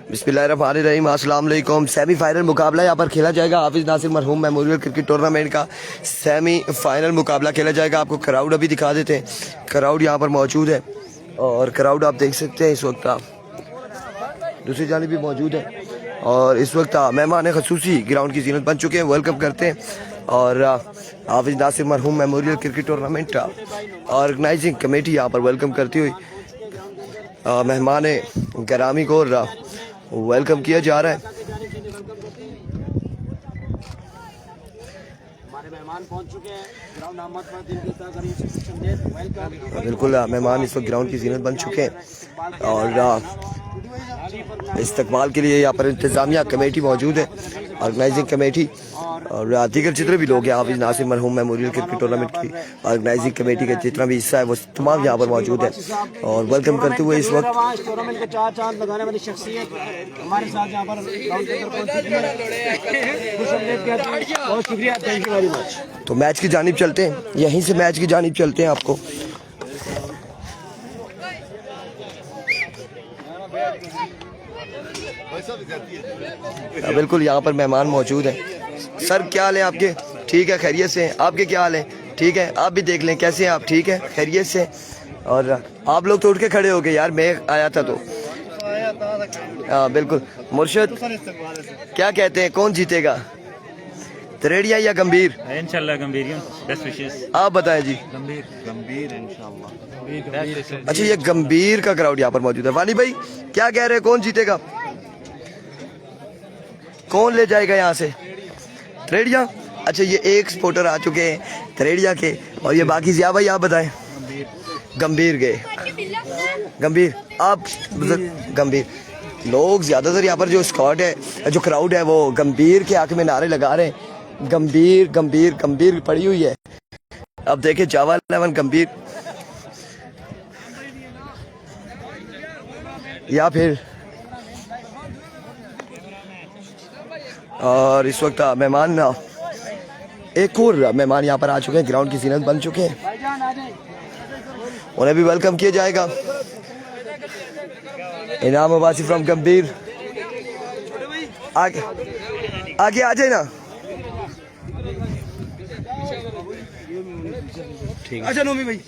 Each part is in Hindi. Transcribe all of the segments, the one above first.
बिस्मिल्लाहिर्रहमानिर्रहीम, अस्सलाम वालेकुम। सेमीफाइनल मुकाबला यहाँ पर खेला जाएगा। हाफिज नासिर मरहूम मेमोरियल क्रिकेट टूर्नामेंट का सेमीफाइनल मुकाबला खेला जाएगा। आपको क्राउड अभी दिखा देते हैं। क्राउड यहाँ पर मौजूद है और क्राउड आप देख सकते हैं। इस वक्त दूसरी जानिब भी मौजूद है और इस वक्त मेहमान खसूसी ग्राउंड की जीनत बन चुके हैं। वेलकम करते हैं और हाफिज नासिर मरहूम मेमोरियल क्रिकेट टूर्नामेंट का ऑर्गेनाइजिंग कमेटी यहाँ पर वेलकम करती हुई मेहमान गिरामी को वेलकम किया जा रहा है। बिल्कुल मेहमान इस वक्त ग्राउंड की जीनत बन चुके हैं और इस्तकबाल के लिए यहाँ पर इंतजामिया कमेटी मौजूद है, ऑर्गेनाइजिंग कमेटी और दीगर जितने भी लोग हैं हाफिज नासिर मरहूम मेमोरियल क्रिकेट टूर्नामेंट की ऑर्गेनाइजिंग कमेटी का जितना भी हिस्सा है वो तमाम यहाँ पर मौजूद है और वेलकम करते हुए इस वक्त टूर्नामेंट के चार चांद लगाने वाली शख्सियत हमारे साथ यहाँ पर बहुत शुक्रिया, थैंक यू वेरी मच। तो मैच की जानिब चलते हैं, यहीं से मैच की जानिब चलते हैं। आपको बिल्कुल यहाँ पर मेहमान मौजूद हैं। सर क्या हाल है आपके? ठीक है, खैरियत से। आपके क्या हाल है? ठीक है, आप भी देख लें कैसे हैं आप? ठीक है, खैरियत से। और आप लोग तो उठ के खड़े हो गए यार, मैं आया था तो। हाँ बिल्कुल। मुर्शद क्या कहते हैं, कौन जीतेगा, त्रेड़िया या गंभीर? इंशाल्लाह गंभीर। Best wishes. आप बताएं जी। गंभीर इंशाल्लाह। अच्छा, ये गंभीर का क्राउड यहाँ पर मौजूद है। वानी भाई क्या कह रहे हैं, कौन जीतेगा, कौन ले जाएगा यहाँ से? त्रेड़िया। अच्छा, ये एक स्पोर्टर आ चुके हैं त्रेड़िया के और ये बाकी जिया भाई आप बताएं। गंभीर गए। गंभीर आप गंभीर लोग ज्यादातर यहाँ पर जो स्क्वाड है, जो क्राउड है वो गंभीर के आंख में नारे लगा रहे हैं। गंभीर गंभीर गंभीर पड़ी हुई है। अब देखे जावा 11 गंभीर या फिर। और इस वक्त मेहमान एक और मेहमान यहाँ पर आ चुके हैं, ग्राउंड की जीनत बन चुके हैं, उन्हें भी वेलकम किया जाएगा। इनाम अब्बासी फ्रॉम गंभीर, आगे आगे आ जाए ना। अच्छा नोमी भाई,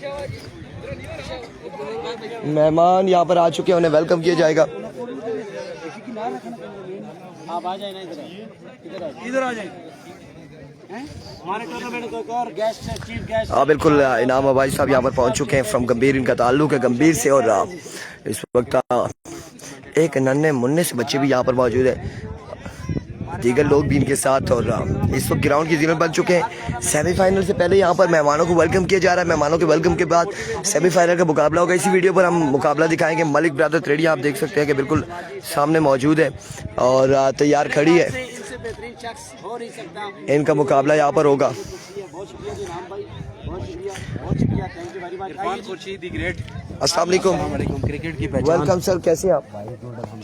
मेहमान यहाँ पर आ चुके हैं, उन्हें वेलकम किया जाएगा। आप आ जाए ना, इधर आ जाए। हमारे टूर्नामेंट को एक और गेस्ट है, चीफ गेस्ट। हाँ बिल्कुल, इनाम अब्बासी साहब यहाँ पर पहुँच चुके हैं फ्रॉम गंभीर। इनका ताल्लुक है गंभीर से और इस वक्त एक नन्हे मुन्ने से बच्चे भी यहाँ पर मौजूद है, दीगर लोग भी इनके साथ। और इस वक्त ग्राउंड की जीनत बन चुके हैं। सेमीफाइनल से पहले यहाँ पर मेहमानों को वेलकम किया जा रहा है। मेहमानों के वेलकम के बाद सेमीफाइनल का मुकाबला होगा। इसी वीडियो पर हम मुकाबला दिखाएंगे। मलिक ब्रदर त्रेड़िया आप देख सकते हैं कि बिल्कुल सामने मौजूद है और तैयार खड़ी है। इनका मुकाबला यहाँ पर होगा। अस्सलाम वालेकुम। क्रिकेट की पहचान। वेलकम सर, कैसे हैं आप?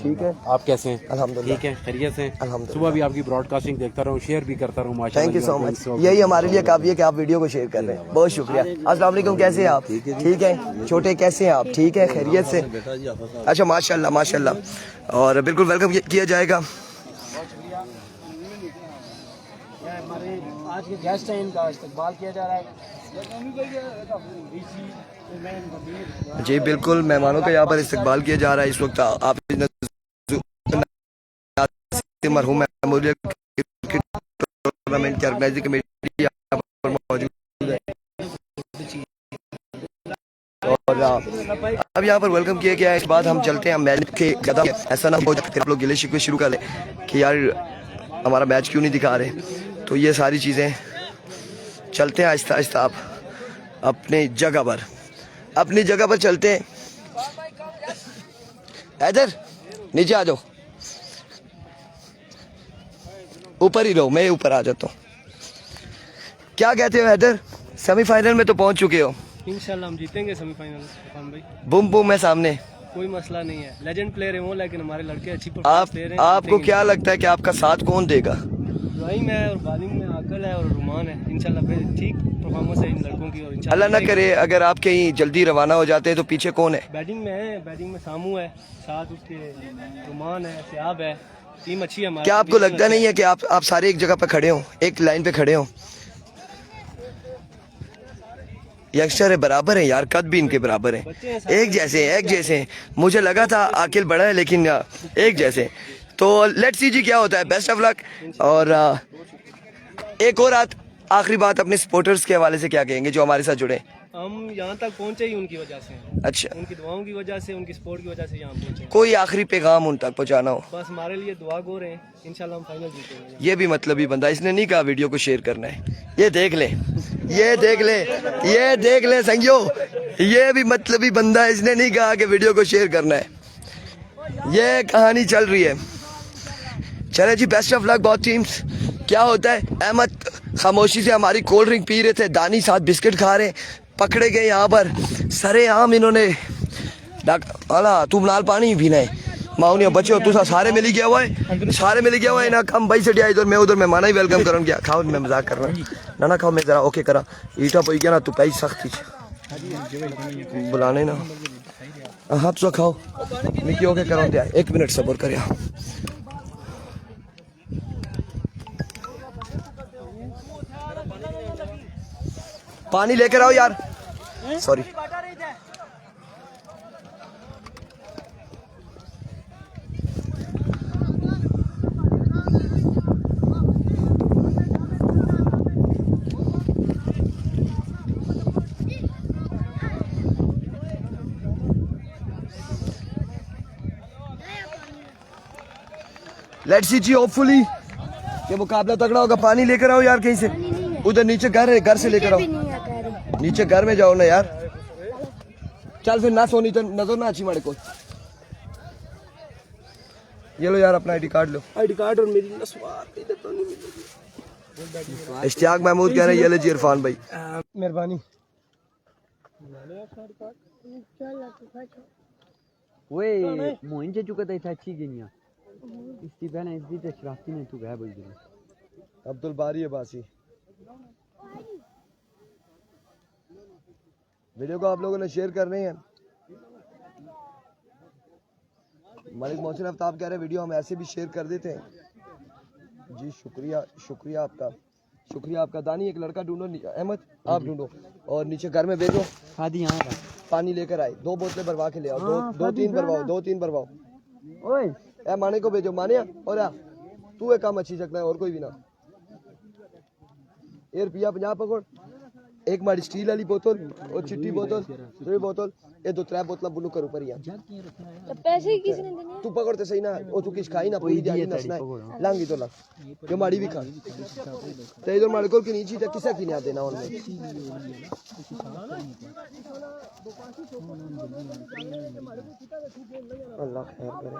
ठीक है, आप कैसे हैं? अल्हम्दुलिल्लाह। ठीक है, खैरियत से। अल्हम्दुलिल्लाह। सुबह भी आपकी ब्रॉडकास्टिंग देखता रहूं, शेयर भी करता रहूं। माशाल्लाह, थैंक यू सो मच। यही हमारे लिए काफी है कि आप वीडियो को शेयर कर रहे हैं। बहुत शुक्रिया। अस्सलाम वालेकुम, कैसे हैं आप? ठीक है। छोटे कैसे हैं आप? ठीक है, खैरियत से। अच्छा, माशाल्लाह माशाल्लाह। और बिल्कुल वेलकम किया जाएगा। आज के गेस्ट हैं, इनका इस्तकबाल किया जा रहा है। जी बिल्कुल, मेहमानों का यहाँ पर इस्तकबाल किया जा रहा है। इस वक्त आप मरहूम मेमोरियल टूर्नामेंट की ऑर्गेनाइजिंग कमेटी यहाँ पर मौजूद है और अब यहाँ पर वेलकम किया गया है। इस बाद हम चलते हैं मैच के कदम। ऐसा ना हो फिर आप लोग गिले शिकवे शुरू कर लें कि यार हमारा मैच क्यों नहीं दिखा रहे। तो ये सारी चीज़ें चलते हैं आहिस्ता आहिस्ता। आप अपनी जगह पर चलते हैं। इधर नीचे आ जाओ, ऊपर ही रहो, मैं ऊपर आ जाता हूँ। क्या कहते हो हैदर, सेमीफाइनल में तो पहुंच चुके हो? इंशाल्लाह हम जीतेंगे सेमीफाइनल भाई। बुम बुम है सामने, कोई मसला नहीं है। लेजेंड प्लेयर है वो, लेकिन हमारे लड़के अच्छी आपको क्या लगता है कि आपका साथ कौन देगा? ड्राइंग में और बॉलिंग में आकल है और रुमान है। इंशाल्लाह फिर ठीक परफॉर्मेंस है इन लड़कों की। और अल्लाह ना करे अगर आप कहीं जल्दी रवाना हो जाते हैं तो पीछे कौन है? बैटिंग में है, बैटिंग में सामू है, साथ उसके रुमान है, सियाब है। टीम अच्छी है हमारी। क्या आपको लगता नहीं है कि आप सारे एक जगह पे खड़े हो, एक लाइन पे खड़े हो? यंगस्टर है, बराबर है यार, कद भी इनके बराबर है, एक जैसे हैं, एक जैसे हैं। मुझे लगा था आकिल बड़ा है लेकिन एक जैसे। तो लेट्स सी जी क्या होता है। Best of luck. और एक और आखिरी बात अपने सपोर्टर्स के हवाले से क्या कहेंगे जो हमारे साथ जुड़े? हम यहाँ तक पहुँचे ही उनकी वजह से। अच्छा, उनकी दुआओं की वजह से, उनकी सपोर्ट की वजह से यहाँ पहुँचे। कोई आखिरी पैगाम उन तक पहुंचाना हो? बस हमारे लिए दुआ गो रहे हैं, इंशाल्लाह हम फाइनल जीतेंगे। ये भी मतलबी बंदा, इसने नहीं कहा वीडियो को शेयर करना है। ये देख ले, ये देख ले, ये देख ले संगियो, ये भी मतलबी बंदा है, इसने नहीं कहा कि वीडियो को शेयर करना है। ये कहानी चल रही है। चले जी, बेस्ट ऑफ लक बहुत टीम्स। क्या होता है, अहमद खामोशी से हमारी कोल्ड ड्रिंक पी रहे थे, दानी साथ बिस्किट खा रहे, पकड़े गए यहाँ पर सरे आम इन्होंने। अला तू नाल पानी ही पीना है माउनिया बच्चे तू सारे मिल गया हुआ है, सारे मिल गया हुआ है ना। कम भाई से इधर मैं उधर मेहमान ही वेलकम करन गया। खाओ, मैं मजाक कर रहा ना खाओ, मैं जरा ओके करा ईटा पई गया ना तू पैस सख्ती बुलाने ना। हाँ तो खाओ मिकी ओके करो दिया, 1 मिनट सब्र कर। पानी लेकर आओ यार, sorry. Let's see ji, hopefully ये मुकाबला तगड़ा होगा। पानी लेकर आओ यार कहीं से, उधर नीचे घर है, घर से लेकर आओ। नीचे घर में जाओ ना यार। चल फिर ना सोनी तो नजर ना अच्छी मारे को। ये लो यार अपना आईडी कार्ड लो। आईडी कार्ड और मेरी नस्वार इधर तो नहीं मिलेगी। इश्तियाक महमूद कह रहे हैं ये ले जी इरफान भाई, मेहरबानी। ओए मोइन जे चुका था अच्छी गिनिया इसकी बहन इसकी ते शराफती ने तू गया बोल दिया। अब्दुल बारी है बासी। वीडियो को आप लोगों ने शेयर करनी है। मलिक मोहसिन आफ्ताब कह रहे हैं वीडियो हम ऐसे भी शेयर कर देते हैं जी। शुक्रिया, शुक्रिया आपका, शुक्रिया आपका। दानी एक लड़का ढूंढो, अहमद आप ढूंढो और नीचे घर में भेजो। हादी यहाँ पानी लेकर आए, 2 बोतलें भरवा के ले आओ। दो तीन भरवाओ, 2-3 भरवाओ। ओए ए माने को भेजो, माने और तू एक काम अच्छी सकता है और कोई भी ना। ए रुपया 50 पकड़, एक माड़ी स्टील वाली बोतल और चिट्टी बोतल, 2 बोतल, ये 2-3 बोतल बुनू कर ऊपर ही तो पैसे किसने देने? तू पकड़ते सही ना, ओ तू किस खाई ना पूरी दिहाड़ी नसना है लांगी तो लग ये माड़ी भी खा ते इधर माड़ी को की नीचे तक किसा की ना देना उनमें। अल्लाह खैर करे।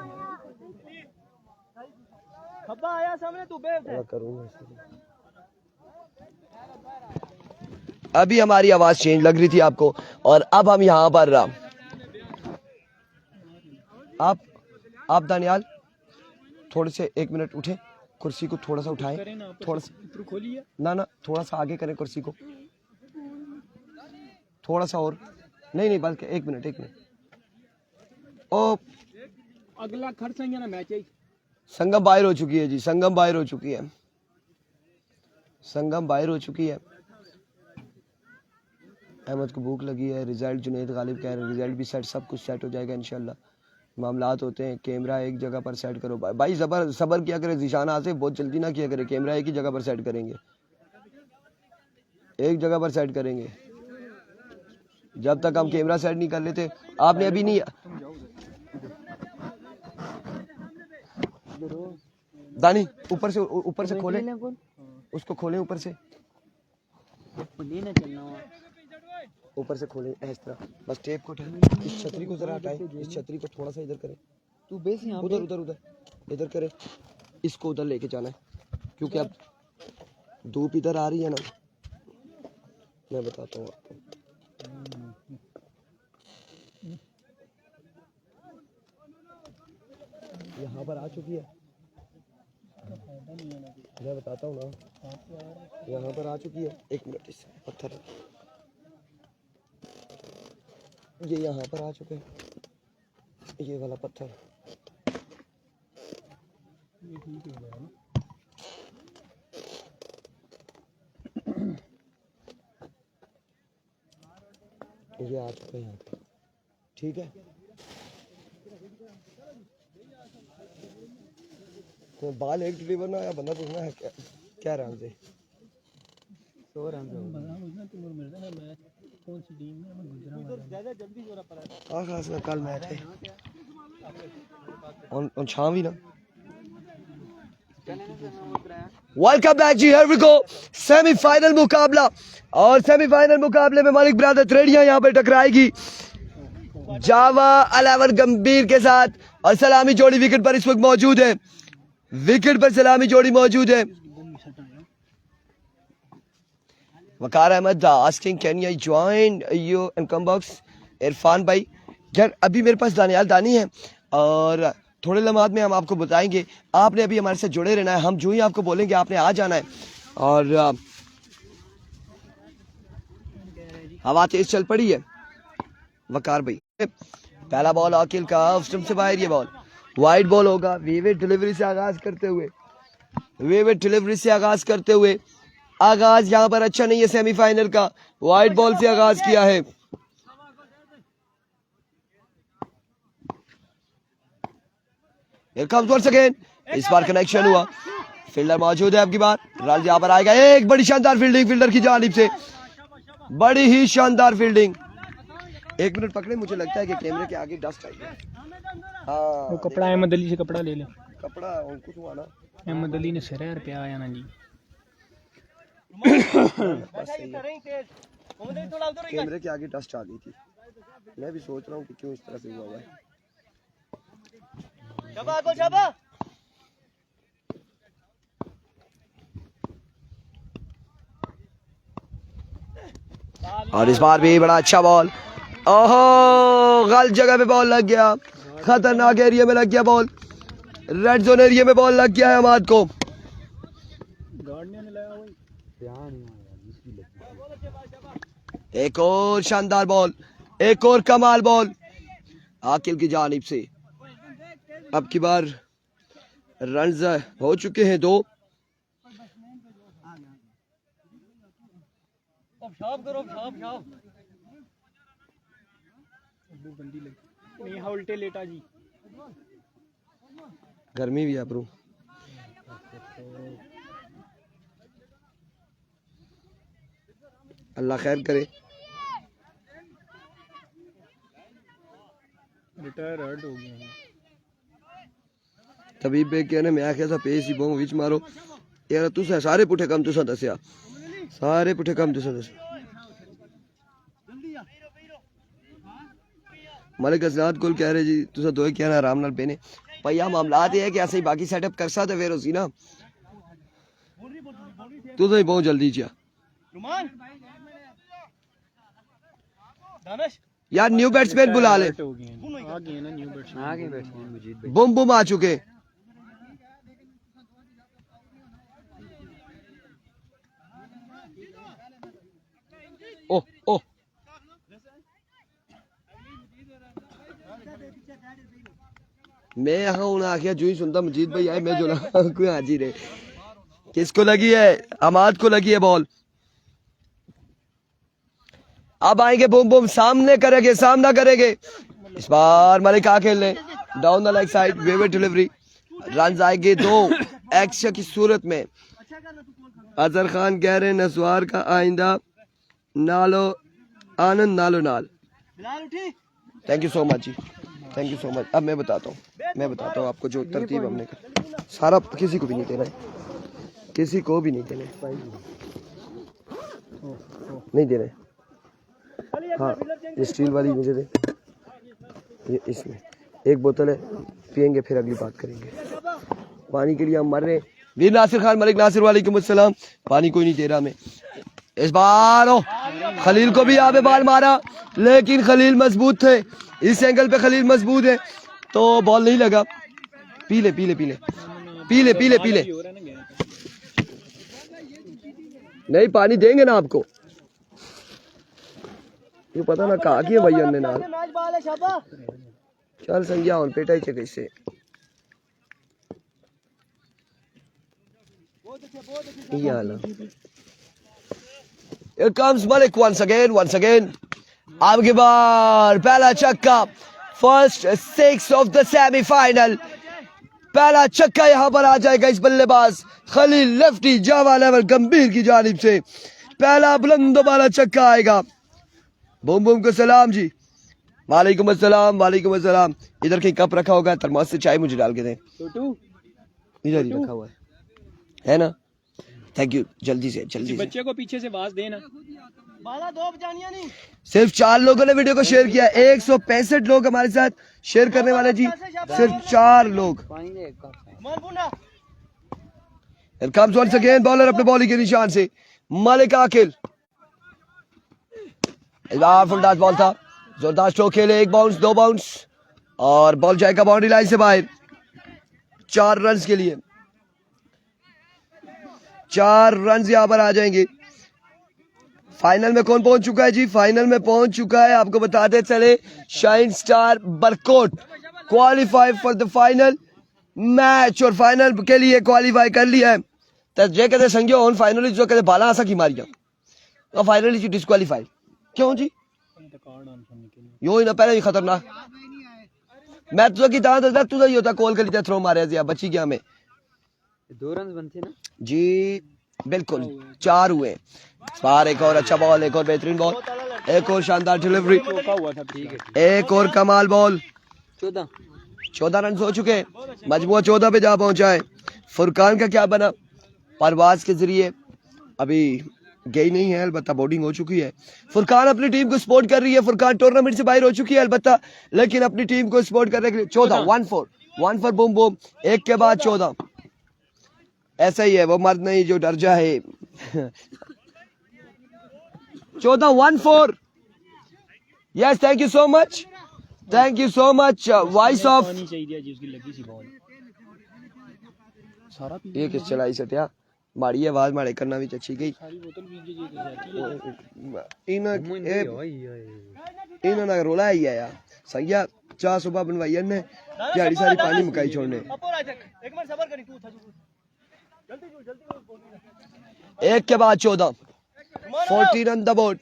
खब्बा आया सामने तू बेव मैं करूंगा। अभी हमारी आवाज चेंज लग रही थी आपको और अब हम यहाँ पर आप दानियाल थोड़े से 1 मिनट उठे, कुर्सी को थोड़ा सा उठाएं, थोड़ा सा ना थोड़ा सा आगे करें कुर्सी को, थोड़ा सा और नहीं बल्कि 1 मिनट। ओ अगला खर्च है ना मैच है। संगम बाहर हो चुकी है जी, संगम बाहर हो चुकी है, संगम बाहर हो चुकी है। अहमद को भूख लगी है। रिजल्ट जुनैद गालिब कह रहे हैं रिजल्ट भी सेट, सब कुछ सेट हो जाएगा इंशाल्लाह। मामलात होते हैं, कैमरा एक जगह पर सेट करो भाई, सबर किया करे जीशान आसे, बहुत जल्दी ना किया करे। कैमरा एक ही जगह पर सेट करेंगे, एक जगह पर सेट करेंगे। जब तक हम कैमरा सेट नहीं कर लेते, आपने अभी नहीं दानी ऊपर से खोले, उसको खोले ऊपर से, ऊपर से खोले इस तरह, बस टेप को उठाए, इस छतरी को जरा हटाए, इस छतरी को थोड़ा सा इधर करें, तू बेस यहाँ उधर इधर करे, इसको उधर लेके जाना है क्योंकि अब धूप इधर आ रही है ना। मैं बताता हूँ आपको, यहाँ पर आ चुकी है, मैं बताता हूँ ना, यहाँ पर आ चुकी है। एक मिनट, इस पत्थर ये यहाँ पर आ चुके हैं, ये वाला पत्थर। ये आ चुका है यहाँ पे, ठीक है। तो बाल एक डिलीवर ना आया, बंदा पूछना है क्या रंग से 100 रन खास में कल मैच है on शाम ही ना। Welcome back ji, here we go, semifinal मुकाबला। और सेमीफाइनल मुकाबले में मलिक ब्रदर त्रेडियां यहाँ पे टकराएगी जावा 11 गंभीर के साथ। और सलामी जोड़ी विकेट पर इस वक्त मौजूद है, विकेट पर सलामी जोड़ी मौजूद है। Waqar Ahmed asking can you join you and come box. Irfan भाई यार अभी मेरे पास दानियाल दानी है और थोड़े लम्हात में हम आपको बताएंगे। आपने अभी हमारे साथ जुड़े रहना है, हम जो ही आपको बोलेंगे आपने आ जाना है। और हवा तेज चल पड़ी है। वकार भाई पहला बॉल आकिल का ऑफ स्टंप से बाहर, ये बॉल वाइड बॉल होगा। वेवेट डिलीवरी से आगाज करते हुए, वेवेट डिलीवरी से आगाज करते हुए, आगाज यहाँ पर अच्छा नहीं है सेमीफाइनल का। वाइड बॉल से आगाज किया है। इस बार कनेक्शन हुआ, फील्डर मौजूद है। अब की बार रन यहाँ पर आएगा। एक बड़ी शानदार फील्डिंग फील्डर की जानिब से, बड़ी ही शानदार फील्डिंग। एक मिनट पकड़े, मुझे लगता है कि कैमरे के आगे डस्ट आई है। हाँ वो कपड़ा अहमद अली से कपड़ा ले ले, कपड़ा उनको तो आना अहमद अली ने सिर पे आया ना जी। कैमरे के आगे डस्ट आ गई थी, मैं भी सोच रहा हूँ कि क्यों इस तरह से हुआ है। और इस बार भी बड़ा अच्छा बॉल, ओहो गलत जगह पे बॉल लग गया, खतरनाक एरिया में लग गया बॉल, रेड जोन एरिया में बॉल लग गया है हमाद को। एक और शानदार बॉल, एक और कमाल बॉल आकिल की जानिब से। अब की बार रन्स हो चुके हैं 2। उल्टे लेटा जी, गर्मी भी है ब्रो। अल्लाह खैर करे। रिटायर हर्ट हो गया तभी पे कहने मैं आख्या था पेस ही बहु विच मारो यार, तुसा सारे पुठे कम तुसा दसिया, सारे पुठे कम तुसा दसिया। मलिक अजनाद को कह रहे जी तुसा दो क्या ना आराम नाल पेने भैया, मामलात ये है कि ऐसे ही बाकी सेटअप कर सकते फिर उसी ना तुसा ही बहुत जल्दी जा यार। न्यू बैट्समैन बुला ले, बुम बुम आ चुके। ओह ओह मैं यहाँ हूँ आखिया जो ही सुनता मजीद भाई आए, मैं जो ना कोई हाजिर है। किसको लगी है? अमाद को लगी है बॉल। अब आएंगे बुम बुम, सामने करेंगे, सामना करेंगे। इस बार मलिक आ खेलने डाउन द लेग साइड, वेवेट डिलीवरी, रन आएंगे 2 एक्स्ट्रा की सूरत में। अजहर खान कह रहे हैं नसवार का आइंदा नालो आनंद नालो नाल। Thank you so much ji, thank you so much. अब मैं बताता हूँ आपको जो तरतीब हमने कर, सारा किसी को भी नहीं देना है, किसी को भी नहीं देना है, नहीं देना है। हाँ ये स्टील वाली मुझे दे, ये इसमें एक बोतल है, पियेंगे फिर अगली बात करेंगे। पानी के लिए हम मर रहे हैं। वीर नासिर खान मलिक नासिर वालेकुम अस्सलाम। पानी कोई नहीं दे रहा हमें। इस बार खलील को भी यहाँ पे बॉल मारा, लेकिन खलील मजबूत थे, इस एंगल पे खलील मजबूत है तो बॉल नहीं लगा। पी ले पी ले पी ले, पी ले पी ले पी ले। नहीं पानी देंगे ना आपको, ये पता ना कहा की है भैया ने नाल। चल संज्ञा और पेटा ही कैसे Here comes Malik once again. अब की बार पहला छक्का, फर्स्ट 6 ऑफ द सेमीफाइनल। पहला छक्का यहां पर आ जाएगा इस बल्लेबाज खलील लेफ्टी जावा लेवल गंभीर की जानिब से। पहला बुलंद वाला छक्का आएगा। बूम बूम को सलाम जी। वालेकुम अस्सलाम वालेकुम अस्सलाम। इधर कहीं कप रखा होगा, थर्मोस से चाय मुझे डाल के दें। इधर ही रखा हुआ है ना। Thank you. जल्दी से बच्चे को पीछे से आवाज देना। सिर्फ 4 लोगों ने वीडियो को शेयर किया। 165 लोग हमारे साथ शेयर करने वाले जी, सिर्फ 4 लोग। कम्स वंस अगेन बॉलर अपने बॉलिंग के निशान से मलिक आकिल। फुलडास बॉल था, जोरदार स्ट्रोक खेले, 1 बाउंस 2 बाउंस और बॉल जाएगा बाउंड्री लाइन से बाहर। 4 रन के लिए 4 रन यहां पर आ जाएंगे। फाइनल में कौन पहुंच चुका है जी? फाइनल में पहुंच चुका है, आपको बताते चले, shine star Barkot qualify for the final match और फाइनल के लिए क्वालिफाई कर लिया है। तो जे कहते संज्ञा ऑन फाइनली जो कहते बाला आसा की मारिया और फाइनली जी डिस्क्वालीफाई क्यों जी? यो ही ना पहले ही खतरनाक। मैं तुझे की दांत दर्द तुझे ही होता कॉल कर लिया थ्रो मारे जी बची गया में 2 रन बनते ना जी। बिल्कुल 4 हुए। बाहर एक और अच्छा बॉल, एक और बेहतरीन बॉल, एक और शानदार डिलीवरी, एक और कमाल बॉल। 14 रन हो चुके, मजबूर 14 पे जा पहुंचा है। फुरकान का क्या बना? परवाज के जरिए अभी गई नहीं है, अलबत्ता बोर्डिंग हो चुकी है। फुरकान अपनी टीम को सपोर्ट कर रही है। फुरकान टूर्नामेंट से बाहर हो चुकी है अलबत्ता, लेकिन अपनी टीम को सपोर्ट करने के लिए 14 1 4 बूम बूम, एक के बाद 14। ऐसा ही है, वो मर्द नहीं जो डर जाए। 14 1 4। Yes thank you so much, thank you so much. Voice of ये किस चलाई सटिया माड़ी आवाज माड़े करना भी अच्छी गई। इन्होंने रोला ही है यार। संज्ञा चाह सुबह बनवाई ने दिहाड़ी सारी पानी मुकाई छोड़ने। एक के बाद 14 14 ऑन द बोर्ड।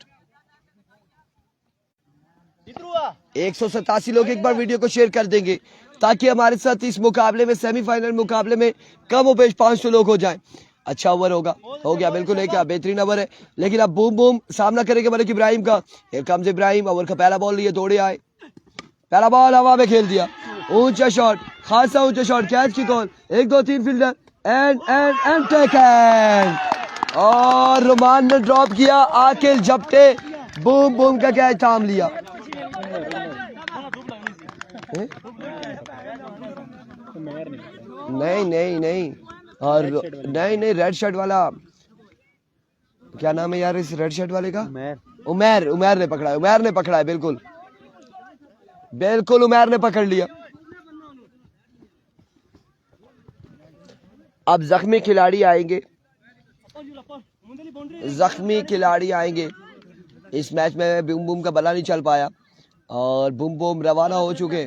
187 लोग एक बार वीडियो को शेयर कर देंगे ताकि हमारे साथ इस मुकाबले में सेमीफाइनल मुकाबले में कम हो पेश 500 लोग हो जाएं। अच्छा ओवर होगा, हो गया बिल्कुल है, क्या बेहतरीन ओवर है। लेकिन अब बूम बूम सामना करेंगे मलिक इब्राहिम का। हियर कम्स इब्राहिम, ओवर का पहला बॉल लिए दौड़े आए, पहला बॉल हवा में खेल दिया, ऊंचा शॉट, खासा ऊंचा शॉट, कैच की कॉल, 1 2 3 फील्डर एंड टेकन और रुमान ने ड्रॉप किया। आकिल झपटे बूम बूम का कैच थाम लिया। नहीं और नहीं रेड शर्ट वाला क्या नाम है यार इस रेड शर्ट वाले का? उमैर ने पकड़ा है, उमैर ने पकड़ा है, बिल्कुल उमैर ने पकड़ लिया। अब जख्मी खिलाड़ी आएंगे इस मैच में। बूम बूम का बला नहीं चल पाया और बूम बूम रवाना हो चुके।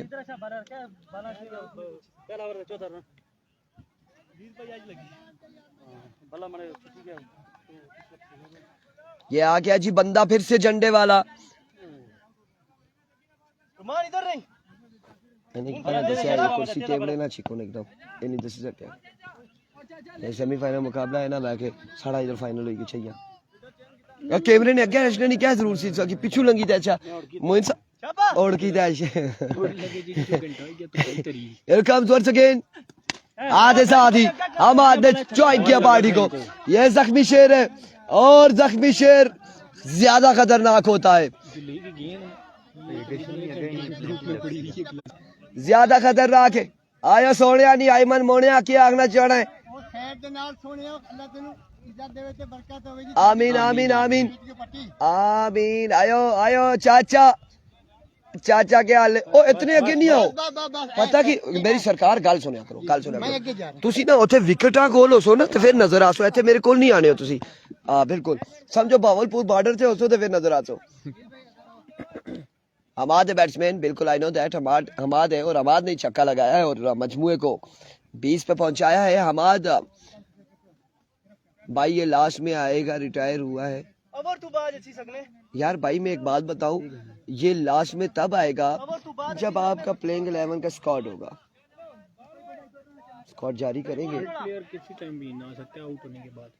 ये आ गया जी बंदा फिर से झंडे वाला। कुर्सी टेबल ना छिको एकदम ये नहीं दस सकते। सेमीफाइनल मुकाबला है ना लाके साढ़ा इधर फाइनल होगी चाहिए। कैमरे ने अगे रचने नहीं क्या जरूर सी कि पिछू लंगी था। अच्छा मोइन और की था Here comes once again आधे साथी हम आधे ज्वाइन किया पार्टी को। यह जख्मी शेर है और जख्मी शेर ज्यादा खतरनाक होता है, ज्यादा खतरनाक है। आया सोने नहीं आई मन मोने की आगना चढ़ा है। आमीन आमीन आमीन आमीन। आयो चाचा चाचा के हाल ओ इतने अगे नहीं आओ पता कि मेरी सरकार गल सुनिया करो तुसी ना उथे विकेटा कोल होसो ना ते फिर नजर आसो इथे मेरे कोल नहीं आने हो तुसी हां बिल्कुल समझो भावलपुर बॉर्डर से होसो ते फिर नजर आसो हमाद है बैट्समैन बिल्कुल आई नो दैट हमाद है और हमाद ने छक्का लगाया है और मजमुए को 20 पे पहुंचाया है हमाद भाई ये लास्ट में आएगा रिटायर हुआ है अब तू बाज अच्छी सकने यार भाई मैं एक बात बताऊं ये लास्ट में तब आएगा जब आपका प्लेइंग 11 का स्क्वाड होगा स्क्वाड जारी करेंगे प्लेयर किसी टाइम भी ना सकते आउट होने के बाद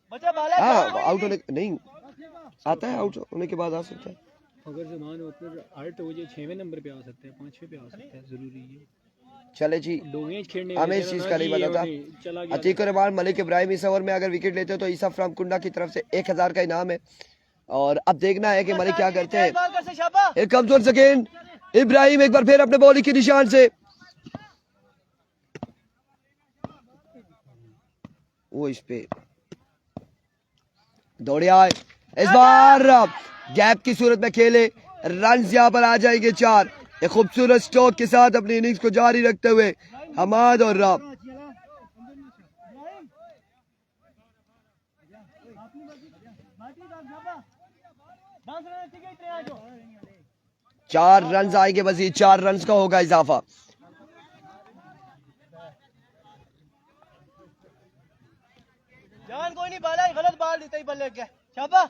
हाँ आउट होने नहीं आता है आउट होने के बाद आ सकता है अगर जमान ऊपर आउट हो जाए 6वें नंबर पे आ सकते हैं 5-6 पे आ सकते हैं जरूरी है चले जी डोंगेज खेलने हमें इस चीज का नहीं पता था अतीक रहमान मलिक इब्राहिम इस ओवर में अगर विकेट लेते हो तो ईसा फ्रॉम कुंडा की तरफ से 1000 का इनाम है और अब देखना है कि मलिक क्या करते हैं एक कम्स वन सेकेंड इब्राहिम एक बार फिर अपने बॉलिंग के निशान से वो इस पे दौड़े आए इस बार गैप की सूरत में खेले रन यहाँ पर आ जाएंगे 4 एक खूबसूरत स्ट्रोक के साथ अपनी इनिंग्स को जारी रखते हुए हमाद और राब 4 रन आएंगे मजीद 4 रन का होगा इजाफा जान कोई नहीं बाला गलत बाल देता ही बल्ले गया शाबा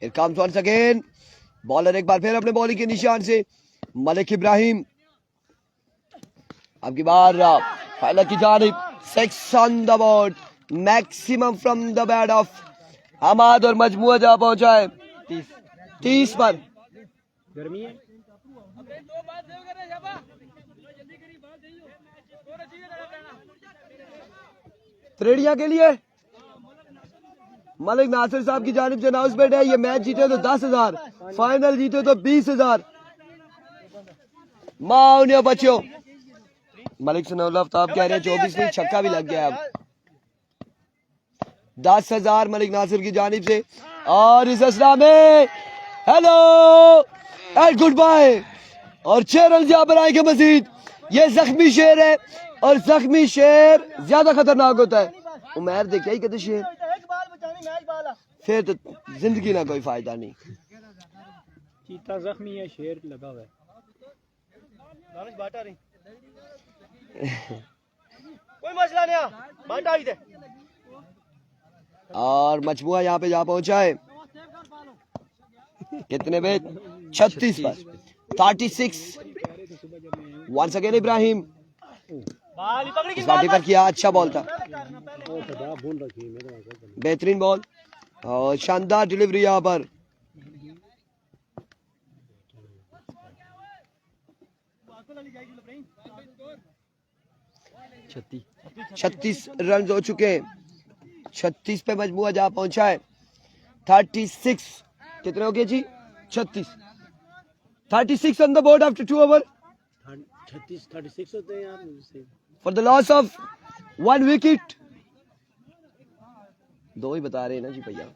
Here comes once again bowler एक बार फिर अपने बॉलिंग के निशान से मलिक इब्राहिम अब की बार फाइनल की जानिब 6 on the board maximum from the bat of Hammad और मजमुआ जहां पहुंचा है 30 पर गर्मी है त्रेड़िया के लिए मलिक नासिर साहब की जानिब से अनाउंसमेंट है ये मैच जीते तो 10,000 फाइनल जीते तो 20,000 माओ बच्चों मलिक सनाउल्लाह आफ्ताब कह रहे हैं 24 में छक्का भी लग गया अब 10,000 मलिक नासिर की जानिब से और इस असला में हेलो एंड गुड बाय और 6 रन जहां पर आएंगे मजीद ये जख्मी शेर है और जख्मी शेर ज्यादा खतरनाक होता है उमर देखिए ही कहते शेर फिर तो जिंदगी ना कोई फायदा नहीं चीता जख्मी है शेर लगा हुआ है बाटा रही कोई मसला नहीं बाटा ही दे और मजमुआ यहाँ पे जा पहुंचा है कितने पे 36 पर 36 वंस अगेन इब्राहिम इस बाटी पर किया अच्छा बॉल था बेहतरीन बॉल और शानदार डिलीवरी यहाँ पर छत्तीस रन हो चुके हैं 36 पे मजमुआ जहां पहुंचा है 36 कितने हो गए जी 36 on the board after 2 over 36 होते हैं यार for the loss of 1 wicket 2 ही बता रहे हैं ना जी भैया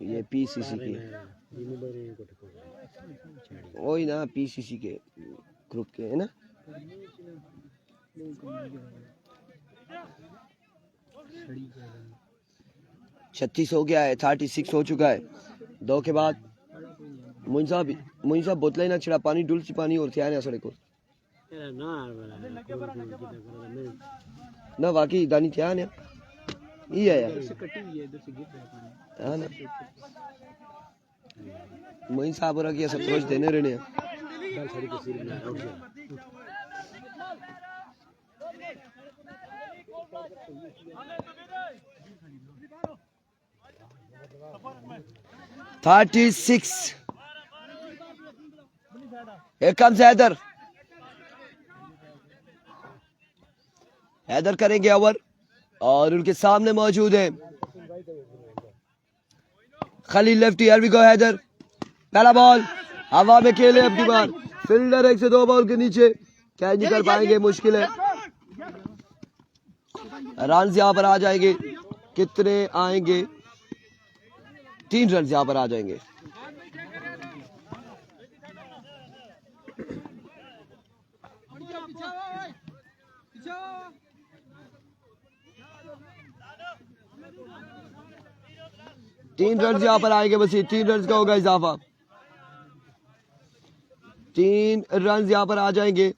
ये पीसीसी के वही ना पीसीसी के ग्रुप के है ना 36 हो गया है 36 हो चुका है 2 के बाद मुइन साहब बोतलें ना छिड़ा पानी डुल सी पानी और थिया सड़े को ना वाकई दानी थिया ने ये है यार हाँ ना मुइन साहब और किया सब रोज देने रहने हैं 36 Here comes हैदर करेंगे ओवर और उनके सामने मौजूद है Khalil lefty here we go Haider पहला बॉल हवा में खेले अब की बार फील्डर 1 से 2 बॉल के नीचे कैच नहीं कर पाएंगे, मुश्किल है। रन यहाँ पर आ जाएंगे, कितने आएंगे? 3 रन यहाँ पर आ जाएंगे। तीन रन यहाँ पर आएंगे, बस ये 3 रन का होगा इजाफा। 3 रन यहाँ पर आ जाएंगे।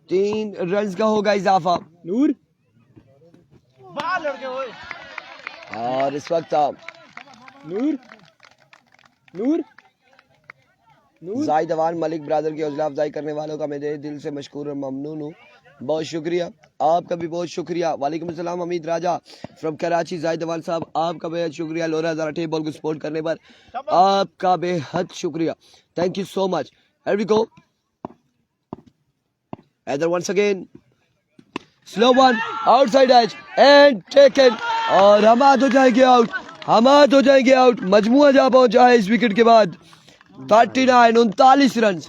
3 रन का होगा इजाफा। नूर और इस वक्त नूर नूर जाहिद अवान मलिक ब्रादर की हौसला अफजाई करने वालों का मैं दिल से मशकूर और ममनून हूँ। बहुत शुक्रिया, आपका भी बहुत शुक्रिया। वालेकुम अस्सलाम अमीद राजा फ्रॉम कराची। जाहिद अवान साहब आपका बेहद शुक्रिया लोरा हज़ारा टेप बॉल को सपोर्ट करने पर, आपका बेहद शुक्रिया। Thank you so much. Here we go, either once again slow one outside edge and taken, और हमाद हो जाएंगे आउट, हमाद हो जाएंगे आउट। मजमुआ जहाँ पहुंचा है इस विकेट के बाद 39 रन,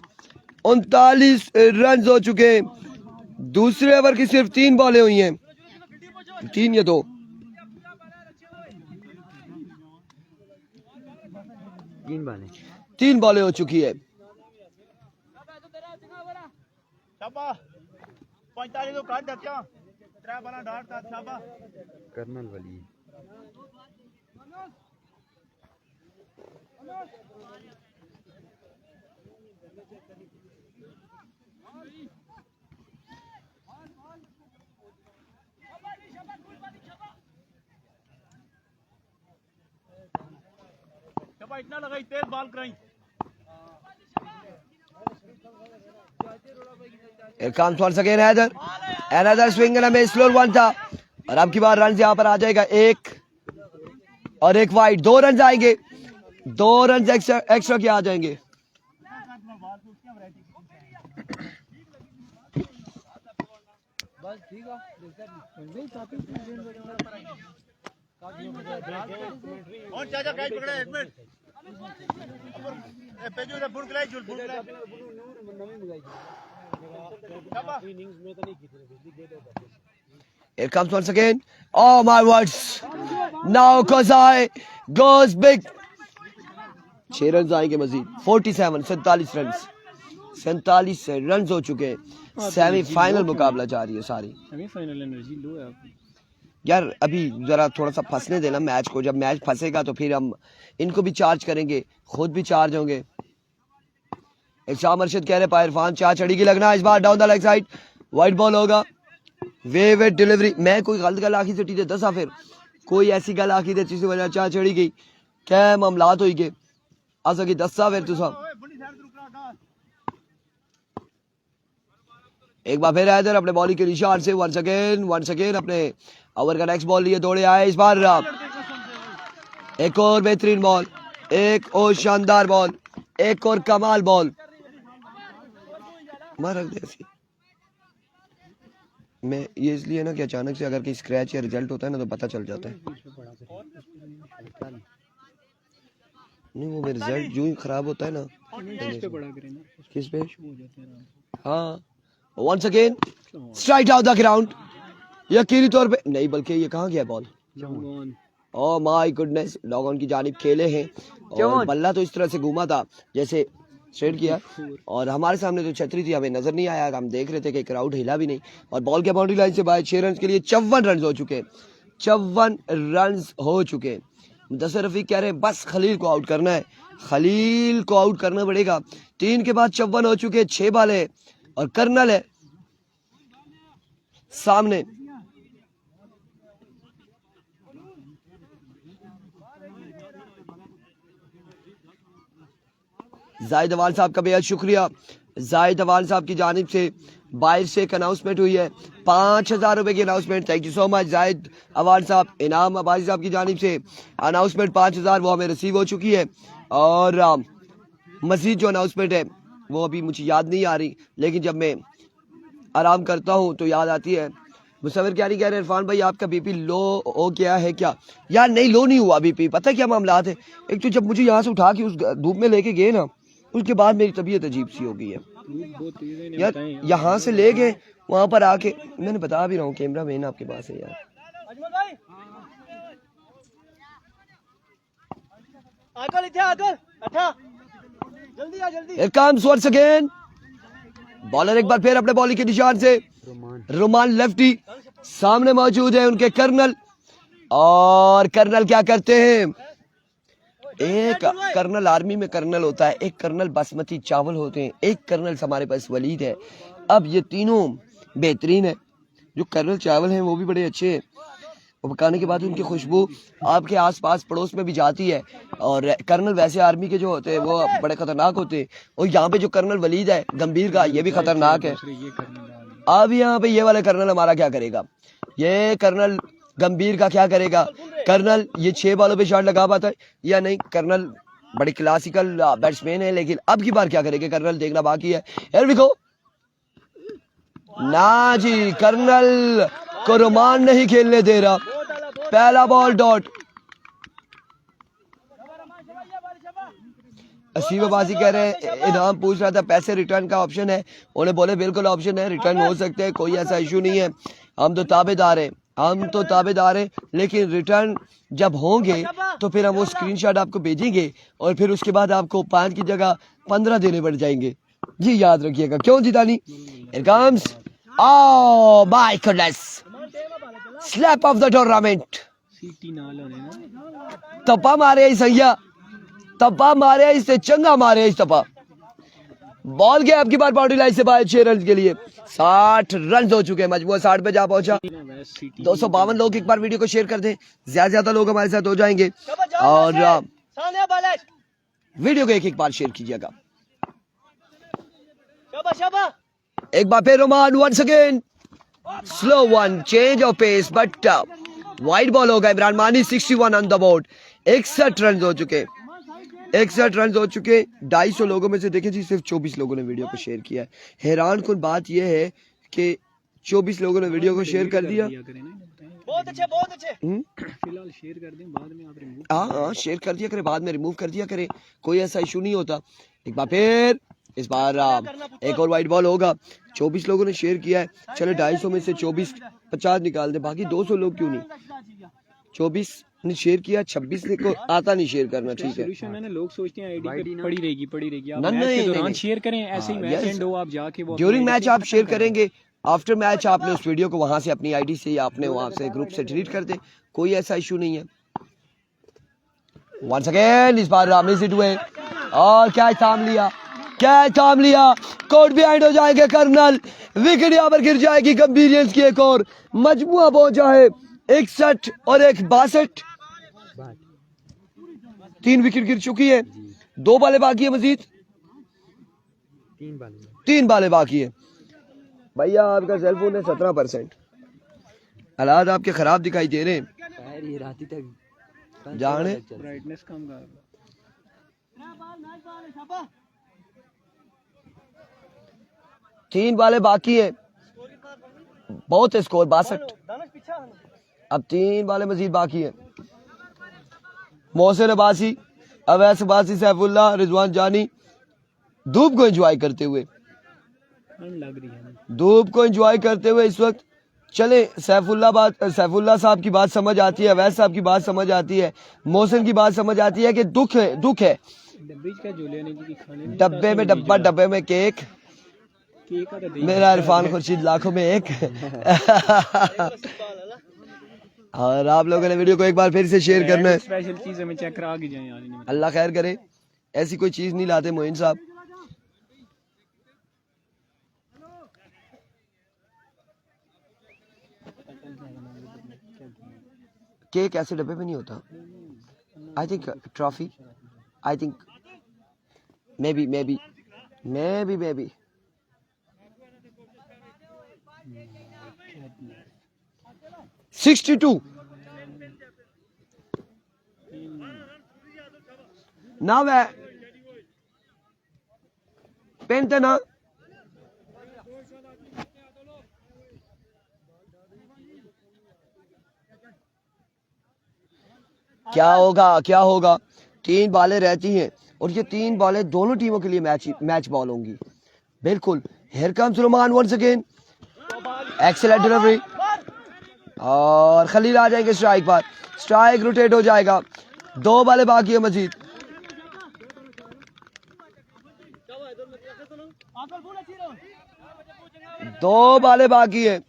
39 रन हो चुके हैं। दूसरे ओवर की सिर्फ 3 बॉलें हुई हैं, 3 या 2। तीन बॉलें हो चुकी है। 45 तो काट देते हैं, 3 बना डाल था शाबा कर्नल वली शाबा इतना लगाई तेज बॉल कराई। Here comes once again Haider, another swing and a miss, slow one था, और अब की बार रन यहाँ पर आ जाएगा 1 और 1 वाइड। 2 रन आएंगे, 2 रन एक्स्ट्रा के आ जाएंगे। और चाचा कैच पकड़ा 1 मिनट पेजू ने बुड़ गलाई झूल बुड़ गलाई शाबा इनिंग्स में तो नहीं की थी। Here comes once again, oh my words, now Kozai goes big। 6 run आएंगे मजीद, 47 रन, 47 रन हो चुके हैं। सेमीफाइनल मुकाबला जारी है सारी। सेमीफाइनल एनर्जी लो है आपकी यार, अभी जरा थोड़ा सा फंसने देना मैच को, जब मैच फंसेगा तो फिर हम इनको भी चार्ज करेंगे, खुद भी चार्ज होंगे। इरशाद मर्शिद कह रहे पायर इरफान चार चढ़ी की लगना, इस बार down the leg side wide ball होगा। वे डिलीवरी, मैं कोई गलत गल आखी सिटी दे दसा, फिर कोई ऐसी गल आखी दे जिसकी वजह चार चढ़ी गई, क्या मामलात होई गए अस की दसा फिर तुसा। एक बार फिर इधर अपने बॉलिंग के निशान से वंस अगेन अपने ओवर का नेक्स्ट बॉल लिए दौड़े आए। इस बार एक और बेहतरीन बॉल, एक और शानदार बॉल, एक और कमाल बॉल मार रख दे। मैं ये इसलिए ना कि अचानक से अगर कोई स्क्रैच या रिजल्ट होता है ना तो पता चल जाता है। नहीं, वो मेरा रिजल्ट जो ही खराब होता है ना। किस पे? हाँ, once again strike out the ground, यकीनी तौर पे नहीं, बल्कि ये कहाँ गया ball? Oh my goodness, long on की जानिब खेले हैं और बल्ला तो इस तरह से घूमा था जैसे स्ट्रेट किया, और हमारे सामने जो छतरी थी हमें नजर नहीं आया, हम देख रहे थे कि क्राउड हिला भी नहीं, और बॉल के बाउंड्री लाइन से बाहर 6 रन के लिए 54 रन हो चुके हैं, 54 रन हो चुके हैं। मुदस्सिर रफीक कह रहे हैं बस खलील को आउट करना है, खलील को आउट करना पड़ेगा। 3 के बाद 54 हो चुके हैं, 6 बॉल है और कर्नल है सामने। जाहिद अवान साहब का बेहद शुक्रिया। जाहिद अवान साहब की जानिब से बाहर से एक अनाउंसमेंट हुई है, 5000 रुपए की announcement. Thank you so much Zahid Awan sahab. Inam Abbasi साहब की जानिब से अनाउंसमेंट 5000 वो हमें रिसीव हो चुकी है, और मजीद जो अनाउंसमेंट है वो अभी मुझे याद नहीं आ रही, लेकिन जब मैं आराम करता हूँ तो याद आती है। मुसविर क्या नहीं कह रहे इरफान भाई आपका बीपी लो हो गया है क्या? यार नहीं, लो नहीं हुआ बीपी। पता है क्या मामला है? एक तो जब मुझे यहाँ से उठा के उस धूप में लेके गए ना, उसके बाद मेरी तबीयत अजीब सी हो गई है यार। यहाँ से ले गए, वहां पर आके मैंने बता भी रहा हूँ, कैमरा मैन आपके पास है यार। बॉलर एक बार फिर अपने बॉलिंग के निशान से, रोमान लेफ्टी सामने मौजूद है उनके कर्नल। और कर्नल क्या करते हैं? एक कर्नल आर्मी में कर्नल होता है, एक कर्नल बासमती चावल होते हैं, एक कर्नल हमारे पास वलीद है। अब ये तीनों बेहतरीन है। जो कर्नल चावल हैं वो भी बड़े अच्छे हैं, वो पकाने के बाद उनकी खुशबू आपके आसपास पड़ोस में भी जाती है। और कर्नल वैसे आर्मी के जो होते हैं वो बड़े खतरनाक होते हैं। और यहाँ पे जो कर्नल वलीद है गंभीर का, ये भी खतरनाक है। अब यहाँ पे ये वाला कर्नल हमारा क्या करेगा? ये कर्नल गंभीर का क्या करेगा? कर्नल ये 6 बॉलों पे शॉट लगा पाता है या नहीं? कर्नल बड़ी क्लासिकल बैट्समैन है, लेकिन अब की बार क्या करेगा कर्नल, देखना बाकी है। Here we go. ना जी, कर्नल को रोमान नहीं खेलने दे रहा। पहला बॉल डॉट। असीबाबाजी कह रहे हैं, इनाम पूछ रहा था पैसे रिटर्न का ऑप्शन है? उन्हें बोले बिल्कुल ऑप्शन है, रिटर्न हो सकते हैं, कोई ऐसा इशू नहीं है। हम तो ताबेदार हैं, लेकिन रिटर्न जब होंगे तो फिर हम वो स्क्रीनशॉट आपको भेजेंगे और फिर उसके बाद आपको 5 की जगह 15 देने पड़ जाएंगे। जी याद रखिएगा। क्यों जितानी? Here comes, oh my goodness, slap of the tournament। तपा मारे इस सैया, तपा मारे इससे चंगा मारे इस तपा। बॉल गया आपकी बार बाउंड्री लाइन से बाहर 6 रन के लिए। 60 रन हो चुके हैं, मजबूर 60 पे जा पहुंचा। 252 लोग एक बार वीडियो को शेयर कर दें, ज्यादा लोग हमारे साथ हो जाएंगे। और वीडियो को एक बार शेयर कीजिएगा। एक बार फिर Roman once again, slow one, change of pace, but wide ball होगा। इमरान मानी 61 ऑन द बोर्ड। 61 रन हो चुके, 61 रन हो चुके। 250 लोगों में से देखें जी सिर्फ 24 लोगों ने वीडियो को शेयर किया है। हैरान कुन बात यह है कि 24 लोगों ने वीडियो को शेयर कर दिया। बहुत अच्छे फिलहाल शेयर कर दें, बाद में आप रिमूव। हाँ शेयर कर दिया करें, बाद में रिमूव कर दिया करें, कोई ऐसा इशू नहीं होता। एक बार फिर इस बार एक और वाइड बॉल होगा। 24 लोगों ने शेयर किया है। चलो 250 में से 24 50 निकाल दे, बाकी 200 लोग क्यों नहीं। 24 ने शेयर किया, 26 ने को आता नहीं शेयर करना। ठीक है, सोल्यूशन है ना, लोग सोचते हैं आईडी पे पड़ी रहेगी। आप मैच के दौरान शेयर करें, ऐसे ही मैच एंड हो आप जाके वो ड्यूरिंग मैच आप शेयर करेंगे, आफ्टर मैच आपने उस वीडियो को वहां से अपनी आईडी से या आपने वहां से ग्रुप से डिलीट कर दे, कोई ऐसा इशू नहीं है। वंस अगेन इस बार रामनी सिट हुए और क्या थाम लिया, कोर्ट बिहाइंड हो जाएंगे कर्नल। विकेट यहाँ पर गिर जाएगी गंभीरियंस की। एक और मजमुआ पहुंचा है 61 और 62। 3 विकेट गिर चुकी है, 2 बालें बाकी है, मजीद 3 बालें बाकी है। भैया आपका सेलफोन है 17%। हालात आपके खराब दिखाई दे रहे हैं, राती तक जाने ब्राइटनेस कम कर। 3 बालें बाकी है, बहुत है स्कोर 62। अब 3 बालें मजीद बाकी है। मोहसिन अब्बासी, अवैस अब्बासी, सैफुल्लाह, रिजवान जानी धूप को एंजॉय करते हुए, धूप को एंजॉय करते हुए इस वक्त चले। सैफुल्लाह साहब की बात समझ आती है, अवैस साहब की बात समझ आती है, मोहसिन की बात समझ आती है कि दुख है। डब्बे में डब्बा, डब्बे में केक, मेरा इरफान खुर्शीद लाखों में एक। और आप लोगों ने वीडियो को एक बार फिर से शेयर करना है। स्पेशल चीज हमें चेक करा के जाएं यार। अल्लाह खैर करे, ऐसी कोई चीज नहीं लाते मोइन साहब। केक ऐसे डब्बे में नहीं होता। I think trophy, I think may be 62 ना वह पेन थे ना क्या होगा क्या होगा। 3 बॉलें रहती हैं और ये 3 बॉलें दोनों टीमों के लिए मैच बॉल होंगी। बिल्कुल। Here comes Roman once again, excellent delivery और खलील आ जाएंगे स्ट्राइक पर। स्ट्राइक रोटेट हो जाएगा। 2 बॉलें बाकी है मजीद। दो बॉलें बाकी है।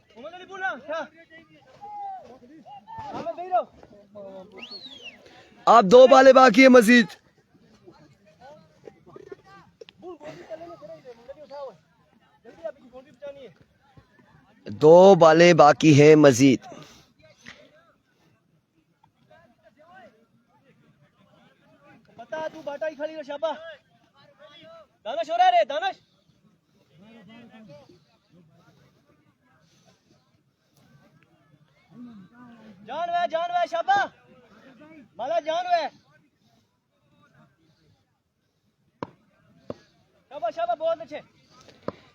अब 2 बॉलें बाकी है मजीद। दो बॉलें बाकी है मजीद। पता तू बाटा ही खड़ी रह शाबा। दानिश हो रहा रे दानिश। जान वे शाबा। माला जान वे। शाबा बहुत अच्छे।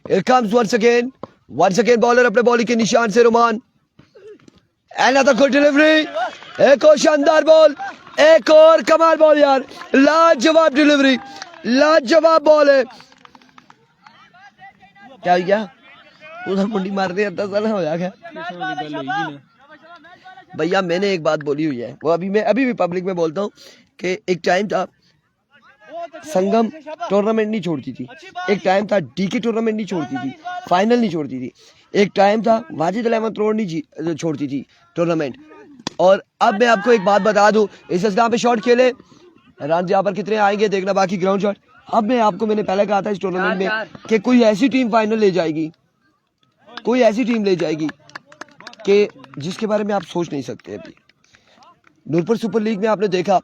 Here comes once again bowler अपने बॉलिंग के निशान से रोमान। Another good delivery, एक और शानदार बॉल, एक और कमाल बॉल यार, लाजवाब डिलीवरी, लाजवाब बॉल है। क्या हो गया? उधर मुंडी मार रही है, 10 रन हो जाएगा। भैया मैंने एक बात बोली हुई है, वो अभी भी पब्लिक में बोलता हूँ कि एक टाइम था संगम टूर्नामेंट नहीं छोड़ती थी, एक टाइम था डीके टूर्नामेंट नहीं छोड़ती थी, फाइनल नहीं छोड़ती थी, एक टाइम था वाजिद अल अहमद रोड नहीं छोड़ती थी टूर्नामेंट। और अब मैं आपको एक बात बता दूं, इस अस्लाम पे शॉट खेले रन यहाँ पर कितने आएंगे देखना, बाकी ग्राउंड शॉट। अब मैंने पहले कहा था इस टूर्नामेंट में कि कोई ऐसी टीम फाइनल ले जाएगी, कोई ऐसी टीम ले जाएगी कि जिसके बारे में आप सोच नहीं सकते। अभी नूरपुर सुपर लीग में आपने देखा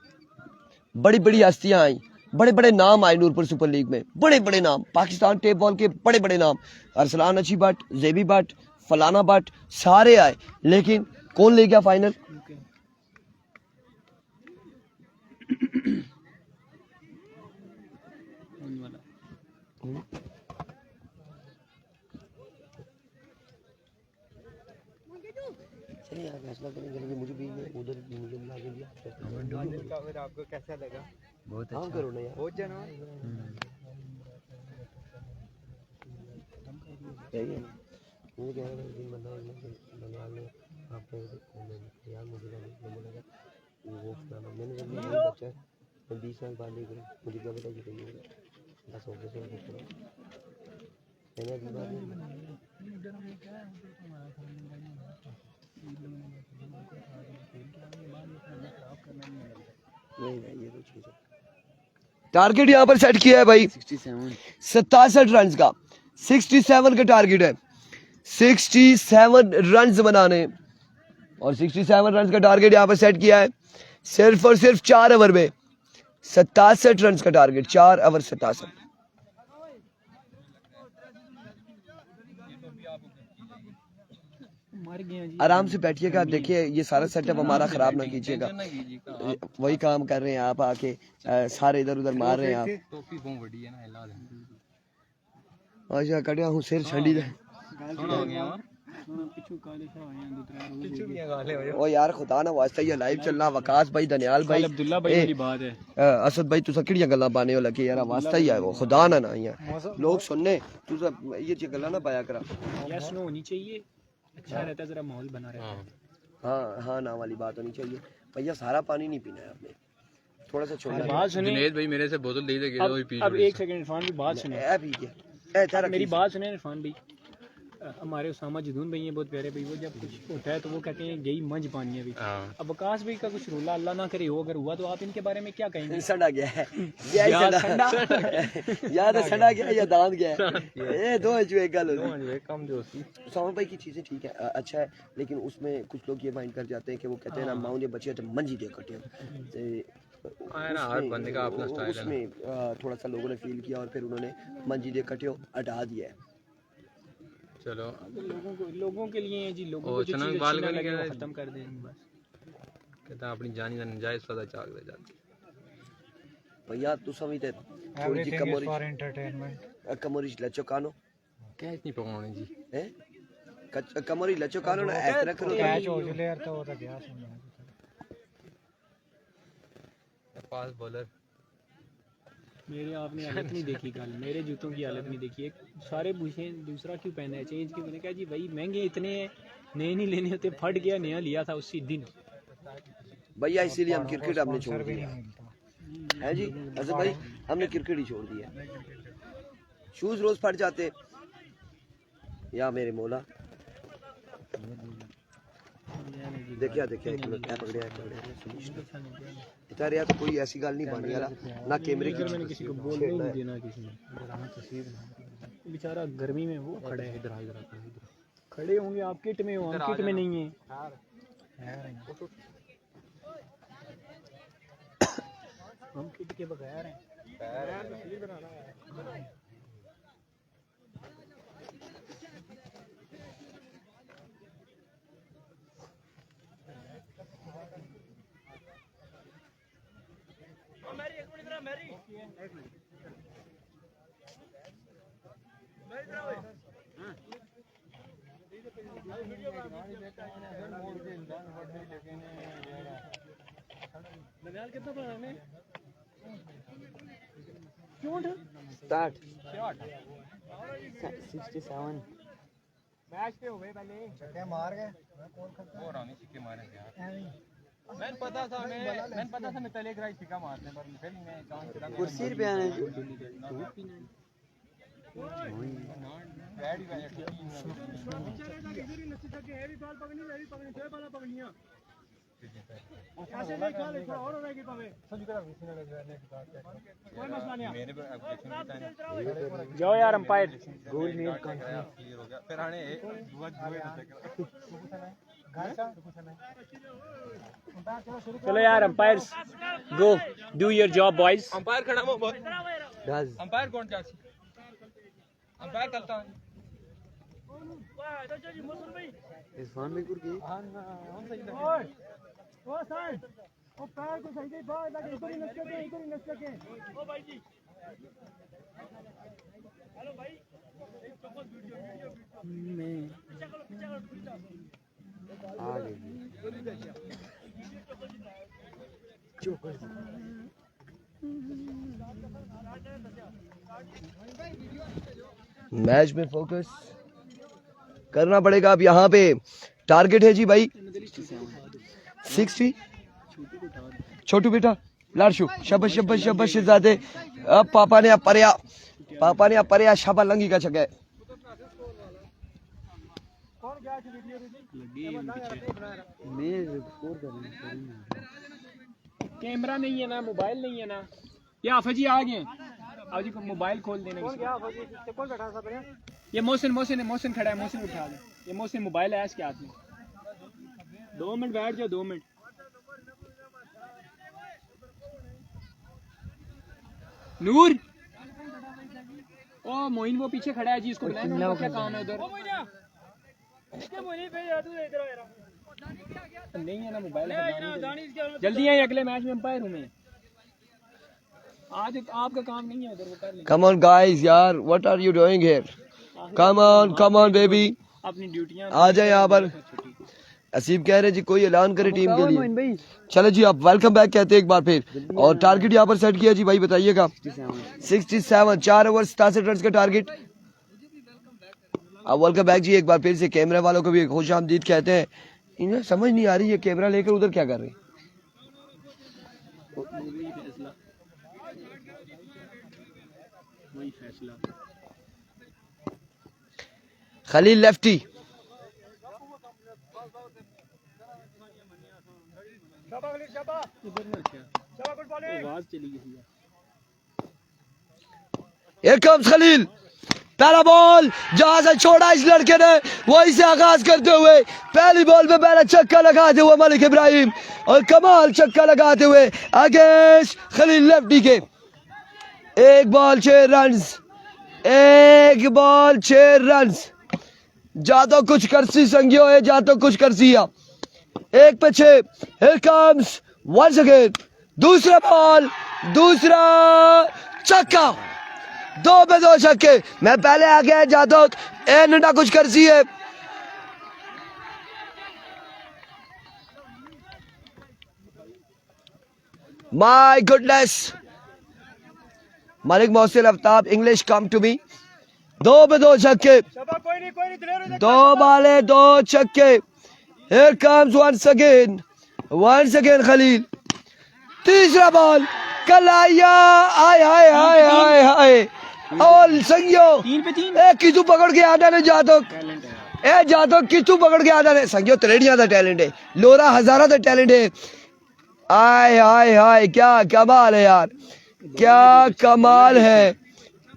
बड़ी बड़ी हस्तियां आई, बड़े बड़े नाम आए नूरपुर सुपर लीग में, बड़े बड़े नाम, पाकिस्तान टेप बॉल के बड़े बड़े नाम, अरसलान अच्छी भट्ट, जेबी भट्ट, फलाना भट्ट, सारे आए, लेकिन कौन ले गया फाइनल? चलिए फैसला करेंगे, मुझे भी उधर मुझे मिला के दिया आपको कैसा लगा? बहुत अच्छा करो ना यार, बहुत जाना सही है। मुझे कह रहा था दिन बंदा बंगाल में आपको यार मुझे लगा वो मैंने जब बच्चा 20 साल बाद लेकर मुझे क्या पता कि बस हो गया मैंने अभी बात नहीं ये तो चीज है। टारगेट यहाँ पर सेट किया है भाई 67 रन का, 67 का टारगेट है, 67 रन बनाने, और 67 रन का टारगेट यहाँ पर सेट किया है सिर्फ और सिर्फ 4 ओवर में। 67 रन का टारगेट, 4 ओवर 67। आराम से बैठिएगा, देखिए ये सारा सेटअप हमारा खराब ना कीजिएगा। वही काम कर रहे हैं आप आके, सारे इधर उधर मार रहे हैं आप। अच्छा कटिया हूँ सिर छंडी दे ओ यार खुदा ना वास्ता ये लाइव चलना। वकास भाई, दनियाल भाई, अब्दुल्ला भाई वाली बात है, असद भाई तुसा किड़ियां गल्लां पाने हो लगे यार, वास्ता ही है वो खुदा ना ना यार लोग सुनने तुसा ये ची गल्लां ना पाया करा। यस नो होनी चाहिए, अच्छा रहता है, जरा माहौल बना रहता है। हाँ ना वाली बात होनी चाहिए। भैया सारा पानी नहीं पीना है आपने, थोड़ा सा छोड़ना। बात सुने जुनैद भाई मेरे से बोतल दे दे अब एक सेकंड इरफान की बात सुने, मेरी बात सुने इरफान भाई। हमारे उसामा जदून भाई हैं बहुत प्यारे भाई, वो जब कुछ होता है तो वो कहते हैं यही मंज पानी है भाई। अब वकास भाई का कुछ रोला अल्लाह ना करे हो अगर हुआ तो आप इनके बारे में क्या कहेंगे? सड़ा गया है याद है, सड़ा गया या दांत गया है, ये दो जो एक गल होती कम दोस्ती। उसामा भाई की चीजें ठीक है, अच्छा है, लेकिन उसमें कुछ लोग ये माइंड कर जाते हैं कि वो कहते हैं ना माँ ने बच्चे तो मंजी दे कटे, उसमें थोड़ा सा लोगों ने फील किया और फिर उन्होंने मंजी दे कटे हटा दिया है। चलो लोगों के लिए जी, लोगों को जो चीज़ अच्छी ना लगे वो खत्म कर दें बस। कहता अपनी जानी का नजायज फायदा चाक दे जाते भैया तू समझते थोड़ी सी कमोरिश लचो कानो क्या इतनी पकाने जी हैं, कमोरी लचो कानो ना ऐसे रख लो। कैच हो चले यार तो वो तो गया समझ। Fast bowler. मेरे आपने हालत नहीं देखी कल, मेरे जूतों की हालत नहीं देखी। एक सारे पूछे दूसरा क्यों पहना है चेंज क्यों? मैंने कहा जी भाई महंगे इतने हैं, नए नहीं लेने होते, फट गया, नया लिया था उसी दिन। भैया इसीलिए हम क्रिकेट हमने छोड़ दिया है जी। असद भाई हमने क्रिकेट ही छोड़ दिया, शूज रोज फट जाते। या मेरे मौला देखिया एक मिनट क्या पकड़िया इतारे तो कोई ऐसी गल नहीं बन यार ना कैमरे की। मैंने किसी को बोलने ही नहीं देना, किसी ने बेचारा गर्मी में वो खड़े है, इधर खड़े होंगे। आप किट में हो, हम किट में नहीं है। हम किट के बगैर हैं। कितना बनाने स्टार्ट 67 मैच पे हो गए पहले छक्के मार गए। वो रामी छक्के मारे थे यार। मैंने पता था मैं पहले ग्राई छक्का मारने पर फिर मैं चांस कुर्सी पे आने बैड ही हैवी बॉल पकड़नी छह बाल पकड़नियां ऐसे नहीं खाले थोड़ा और रहेगी पावे सभी तरह घुसने लग जाने की बात है। कोई मसला नहीं मेरे पर जाओ यार अंपायर गोल नील कॉन्फ्रेंस क्लियर हो गया फिर आने चलो यार umpires go do your job boys. Umpire खड़ा हो बहुत। अंपायर कौन चाची? अंपायर करता है इरफान बिल्कुल की ओ साइड ओ पैर को सही से बाहर लगे, इधर ही नस के ओ भाई जी हेलो भाई एक चौकोस वीडियो मैं आ गई मैच में फोकस करना पड़ेगा। अब यहाँ पे टारगेट है जी भाई 60। छोटू बेटा लाडशू शबश शबश शबश शहजादे। अब पापा ने अपरिया शाबा लंगी का छक्का है। कैमरा नहीं है ना, मोबाइल नहीं है ना। ये हाफिज जी आ गए, अब जी को मोबाइल खोल देने। ये मोहसिन खड़ा है, मोहसिन उठा दे। ये मोहसिन मोबाइल है इसके हाथ में। 2 मिनट बैठ जाओ, 2 मिनट। नूर ओ मोइन वो पीछे खड़ा है जी, इसको बुलाएं। क्या काम है उधर? नहीं है ना मोबाइल, जल्दी आए, अगले मैच में अंपायर हूँ मैं। आज आपका काम नहीं है उधर, वो कर लेंगे। Come on guys यार, what are you doing here? Come on baby, अपनी ड्यूटियां आ जाए यहाँ पर। असीब कह रहे जी कोई ऐलान करे टीम के लिए। चलो जी आप वेलकम बैक कहते हैं एक बार फिर। और टारगेट यहाँ पर सेट किया जी भाई, बताइएगा 67 4 ओवर 67 रन का टारगेट। अब वेलकम बैक जी एक बार फिर से। कैमरे वालों को भी खुश आमदीद कहते हैं। इन्हें समझ नहीं आ रही है कैमरा लेकर उधर क्या कर रहे हैं। Khalil lefty, Here comes Khalil. पहला बॉल जहां से छोड़ा इस लड़के ने वहीं से आगाज करते हुए पहली बॉल पे पहला छक्का लगाते हुए मलिक इब्राहिम, और कमाल छक्का लगाते हुए अगेंस्ट खलील लेफ्टी के। 1 बॉल 6 रन। जा तो कुछ करसी संगियो है, जा तो कुछ करसिया। 1 पे 6। Here comes once again दूसरा बॉल, दूसरा छक्का। 2 पे 2 छक्के। मैं पहले आ गया जादव ए नंडा कुछ करसी है। My goodness, Malik Mohsin Aftab English come to me. 2 पे 2 छक्के, 2 बाले 2 छक्के। Here comes once again Khalil, तीसरा बॉल कलाइया, आय हाय हाय हाय हाय। और संगियो 3 पे 3 ए कितू पकड़ के आदा ने जातो, ए जातो कितू पकड़ के आदा ने संगियो त्रेड़िया दा टैलेंट है, लोरा हजारा दा टैलेंट है। आय हाय हाय क्या कमाल है यार, क्या कमाल है,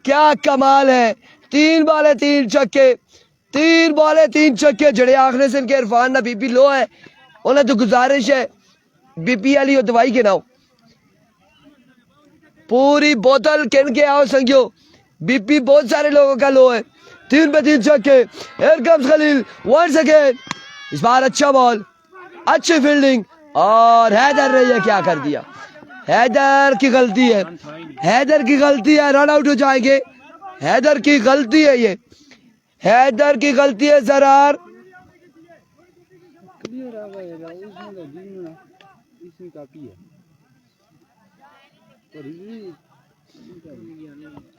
क्या कमाल है। 3 बाले 3 छक्के, 3 बाले 3 छक्के। जड़े आखने से इनके इरफान ना बीपी लो है, उन्हें तो गुजारिश है बीपी वाली हो दवाई के नाओ, पूरी बोतल किन के आओ संगियो, बीपी बहुत सारे लोगों का लो है। 3 पे 3 छक्के। Here comes Khalil once again, इस बार अच्छा बॉल, अच्छी फील्डिंग, और हैदर ने ये क्या कर दिया, हैदर की गलती है, हैदर की गलती है, रन आउट हो जाएंगे। हैदर की गलती है, ये हैदर की गलती है। Zarar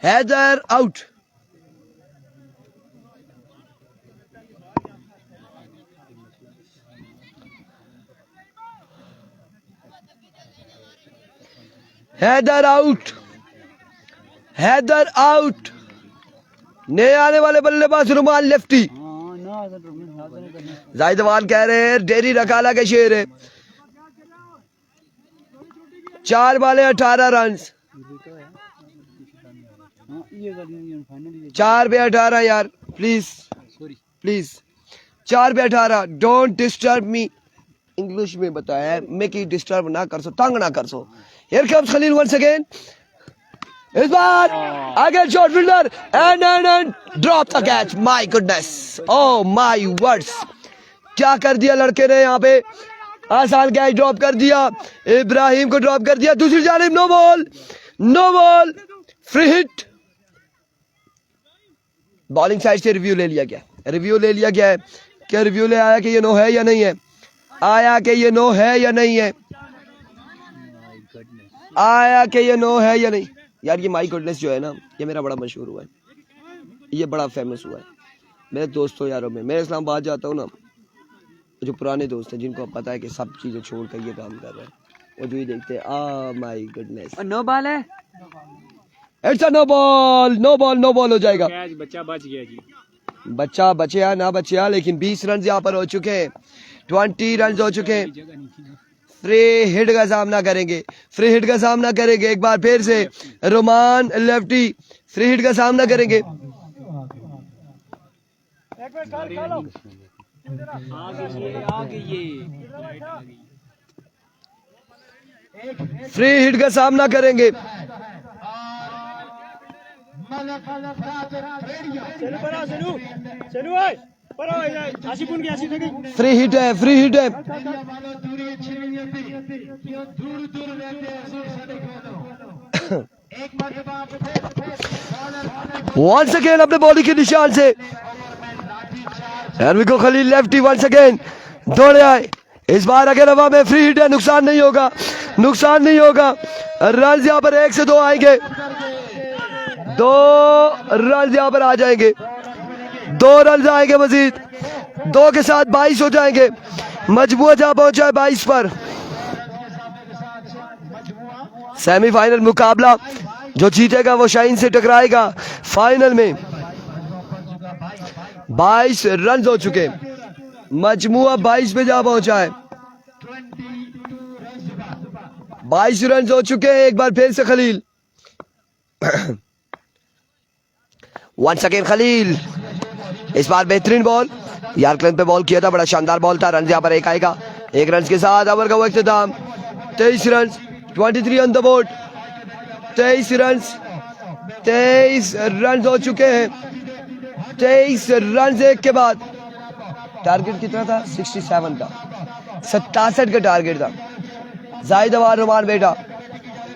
Haider out. Haider out, Haider out. नए आने वाले बल्लेबाज रुमान लेफ्टी। जाहिदवान कह रहे हैं डेरी रकाला के शेर है। 4 बाले 18 रन, 4 पे 18 यार, प्लीज प्लीज 4 पे 18। डोंट डिस्टर्ब मी, इंग्लिश में बताया है, मैं की डिस्टर्ब ना कर सो, तंग ना कर सो। Here comes Khalil once again, इस बार आगे shot fielder and drop the catch. My goodness, oh my words, क्या कर दिया लड़के ने यहाँ पे, आसान कैच ड्रॉप कर दिया, इब्राहिम को ड्रॉप कर दिया। दूसरी जानिब no ball, no ball, free hit. Bowling side से रिव्यू ले लिया गया, रिव्यू ले लिया गया है। क्या रिव्यू ले आया कि ये नो है या नहीं है, आया कि ये नो है या नहीं है, आया कि ये नो है या नहीं। यार ये माय गुडनेस जो है ना, ये मेरा बड़ा मशहूर हुआ है, ये बड़ा फेमस हुआ है मेरे दोस्तों यारों में। मैं इस्लामाबाद जाता हूँ ना, जो पुराने दोस्त हैं जिनको पता है कि सब चीजें छोड़ कर ये काम कर रहे हैं, वो जो ही देखते हैं आ माय गुडनेस, नो बॉल है, it's a no ball, no ball, no ball हो जाएगा। कैच, बच्चा बच गया जी, बच्चा बचे ना बचे, लेकिन 20 रन यहाँ पर हो चुके हैं, 20 रन हो चुके हैं। फ्री हिट का सामना करेंगे, फ्री हिट का सामना करेंगे एक बार फिर से रोमान लेफ्टी, फ्री हिट का सामना करेंगे। फ्री हिट का सामना करेंगे। फ्री हिट है, फ्री हिट है। वंस अगेन अपने बॉडी के निशान से खलील लेफ्टी वंस अगेन दौड़े आए। इस बार अगर हवा में फ्री हिट है, नुकसान नहीं होगा, नुकसान नहीं होगा। रन यहाँ पर 1 से 2 आएंगे, 2 रन यहाँ पर आ जाएंगे, 2 रन आएंगे मजीद, 2 के साथ 22 हो जाएंगे। मजबूर जहां पहुंचा है 22 पर। सेमीफाइनल मुकाबला जो जीतेगा वो शाहीन से टकराएगा। फाइनल में 22 रन हो चुके, मजमुआ 22 पे जा पहुंचा है, 22 रन हो चुके हैं। एक बार फिर से खलील, वंस अगेन खलील, इस बार बेहतरीन बॉल, यार्करन पे बॉल किया था, बड़ा शानदार बॉल था। रन यहाँ पर 1 आएगा, 1 रन के साथ ओवर का वो इख्तिताम। 23 run, 23 on the board, 23 run, 23 run हो चुके हैं। 23 रन एक के बाद टारगेट कितना था? 67 का, 67 का टारगेट था। जाहिदवान रुमान बेटा,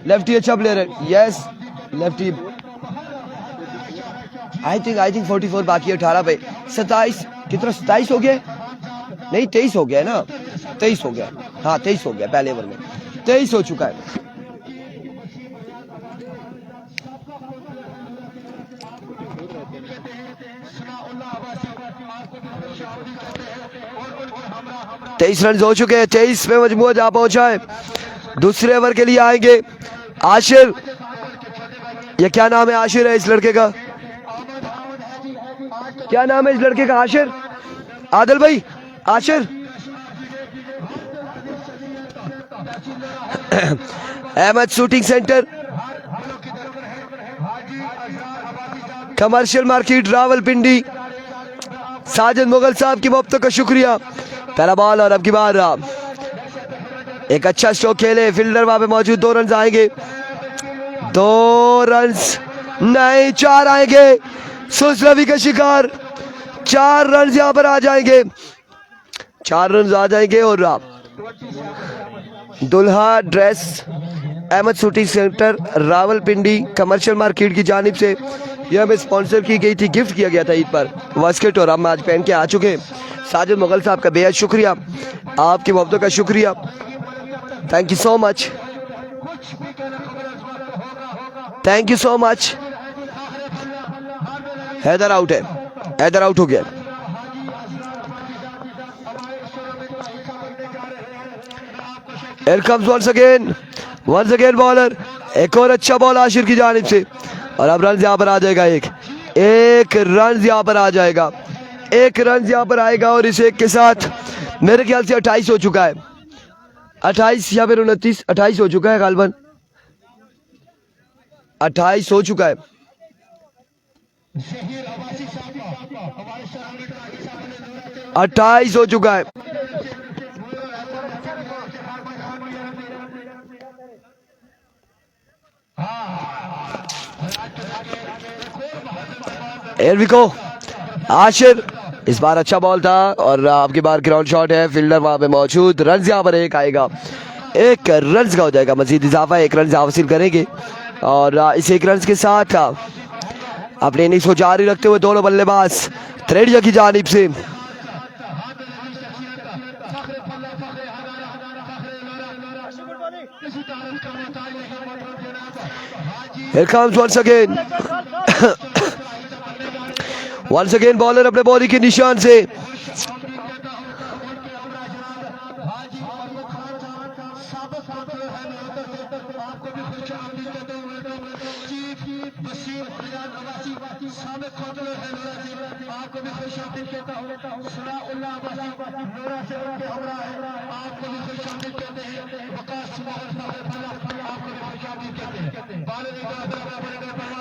लेफ्टी अच्छा प्लेयर है, यस लेफ्टी। आई थिंक 44 बाकी है 18 पे। 27 कितना, 27 हो गया नहीं 23 हो गया है ना, 23 हो गया, हाँ 23 हो गया, पहले ओवर में 23 हो चुका है। 23 रन हो चुके हैं, 23 पे मजमूआ जा पहुंचा है। दूसरे ओवर के लिए आएंगे आशिर। ये क्या नाम है आशिर है इस लड़के का? क्या नाम है इस लड़के का? आशिर, आदिल भाई, Ashir. Ahmad shooting centre, commercial market, Rawalpindi. Sajid Mughal sahab की मोहब्बत का शुक्रिया। पहला बॉल और अब की बार एक अच्छा स्ट्रोक खेले, फील्डर वहां पे मौजूद। 2 रन आएंगे, 2 रन नहीं 4 आएंगे। सुसलवी का शिकार, 4 रन यहां पर आ जाएंगे, 4 रन आ जाएंगे। और दुल्हा dress Ahmad shooting centre Rawalpindi commercial market की जानिब से यह हमें स्पॉन्सर की गई थी, गिफ्ट किया गया था ईद पर वास्केट, और हम आज पहन के आ चुके हैं। साजिद मुगल साहब का बेहद शुक्रिया, आपकी मोहब्बतों का शुक्रिया, thank you so much, thank you so much. Haider out है, हैदर आउट हो गया। Here comes once again bowler. एक और अच्छा बॉल आशिर की जानिब से, और अब रन यहाँ पर आ जाएगा। एक रन यहाँ पर आ जाएगा, 1 रन यहाँ पर आएगा। और इस एक के साथ मेरे ख्याल से 28 हो चुका है, 28 या फिर 29, 28 हो चुका है गालबन, 28 हो चुका है। अट्ठाईस हो चुका है। Here we go, Ashir. इस बार अच्छा बॉल था और आपकी बार ग्राउंड शॉट है, फील्डर वहां पे मौजूद। रन यहाँ पर 1 आएगा, 1 रन का हो जाएगा, मजीद इजाफा 1 रन हासिल करेंगे। और इस 1 रन के साथ अपने इनिंग्स को जारी रखते हुए दोनों बल्लेबाज त्रेडिया की जानिब से Here comes once again bowler अपने बॉडी के निशान से।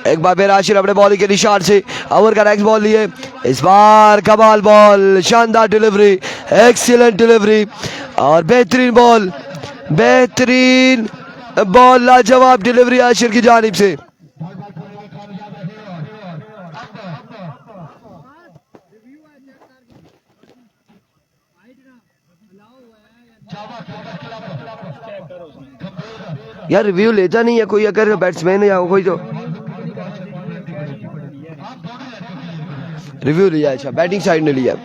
एक बार फिर आशिर अपने बॉलिंग के निशान से ओवर का नेक्स्ट बॉल लिए। इस बार कमाल बॉल, शानदार डिलीवरी, एक्सीलेंट डिलीवरी और बेहतरीन बॉल, लाजवाब डिलीवरी आशिर की जानिब से। यार रिव्यू लेता नहीं है कोई, अगर बैट्समैन या कोई तो रिव्यू लिया। अच्छा, बैटिंग साइड ने लिया।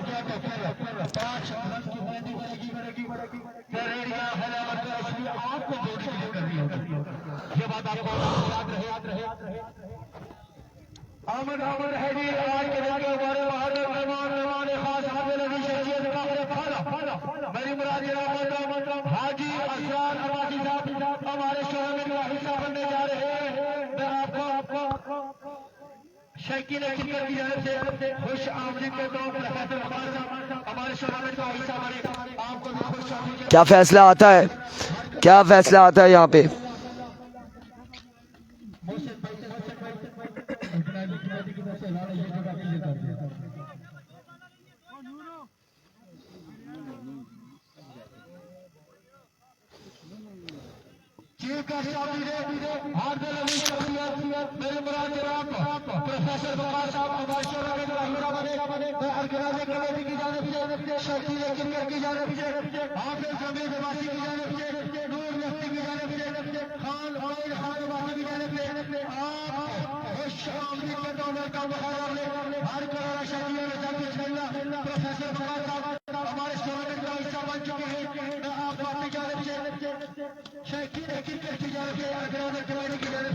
क्या फैसला आता है, क्या फैसला आता है यहाँ पे?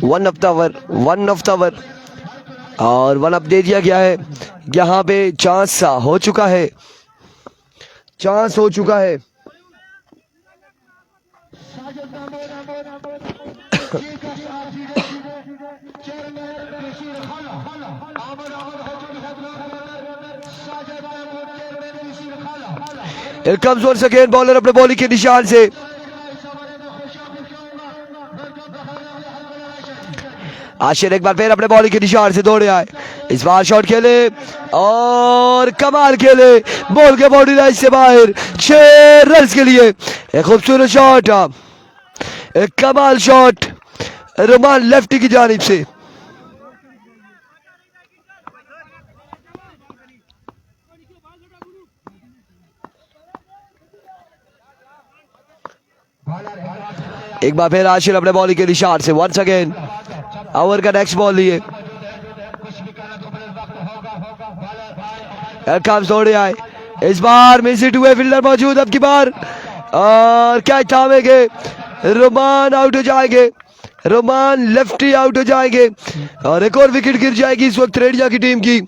वन ऑफ द ओवर और 1 अप दे दिया गया है। यहाँ पे चांस हो चुका है, Here comes once again bowler अपने बॉलिंग के निशान से। आशिर एक बार फिर अपने बॉलिंग के निशान से दौड़े आए, इस बार शॉट खेले और कमाल खेले, बॉल के बॉडी लाइन से बाहर 6 रन के लिए। एक खूबसूरत शॉट, एक कमाल शॉट रोमान लेफ्टी की जानिब से। एक बार फिर आशिर अपने बॉलिंग के निशान से वंस अगेन ओवर का नेक्स्ट बॉल लिए। दौड़े आए, इस बार मिसिट हुए, फील्डर मौजूद अब की बार, और क्या थामेंगे, रोमान आउट हो जाएंगे, रोमान लेफ्टी आउट हो जाएंगे और एक और विकेट गिर जाएगी इस वक्त रेडिया की टीम की।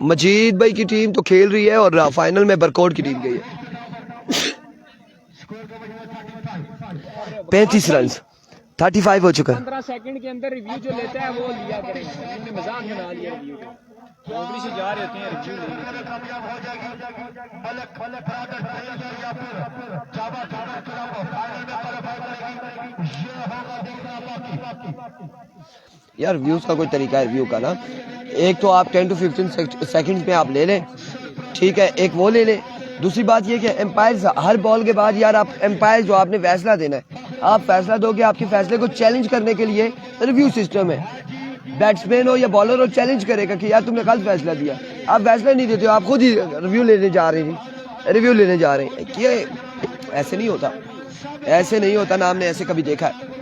मजीद भाई की टीम तो खेल रही है और फाइनल में बरकोट की टीम गई है। 35 रन 35 हो चुका है। 15 सेकंड के अंदर रिव्यू जो लेता है वो लिया करेंगे, इन्होंने मजाक बना लिया रिव्यू का, बाउंड्री से जा रहे होते हैं रिव्यू यार व्यूज का कोई तरीका है रिव्यू का ना, एक तो आप 10 to 15 सेकंड्स में आप ले लें, ठीक है, एक वो ले लें। दूसरी बात ये कि एम्पायर हर बॉल के बाद यार आप एम्पायर जो आपने फैसला देना है, आप फैसला दोगे, आपके फैसले को चैलेंज करने के लिए रिव्यू सिस्टम है। बैट्समैन हो या बॉलर हो चैलेंज करेगा कि यार तुमने गलत फैसला दिया, आप फैसला नहीं देते हो, आप खुद ही रिव्यू लेने जा रहे हैं, रिव्यू लेने जा रहे हैं। ये ऐसे नहीं होता, ऐसे नहीं होता ना, हमने ऐसे कभी देखा है।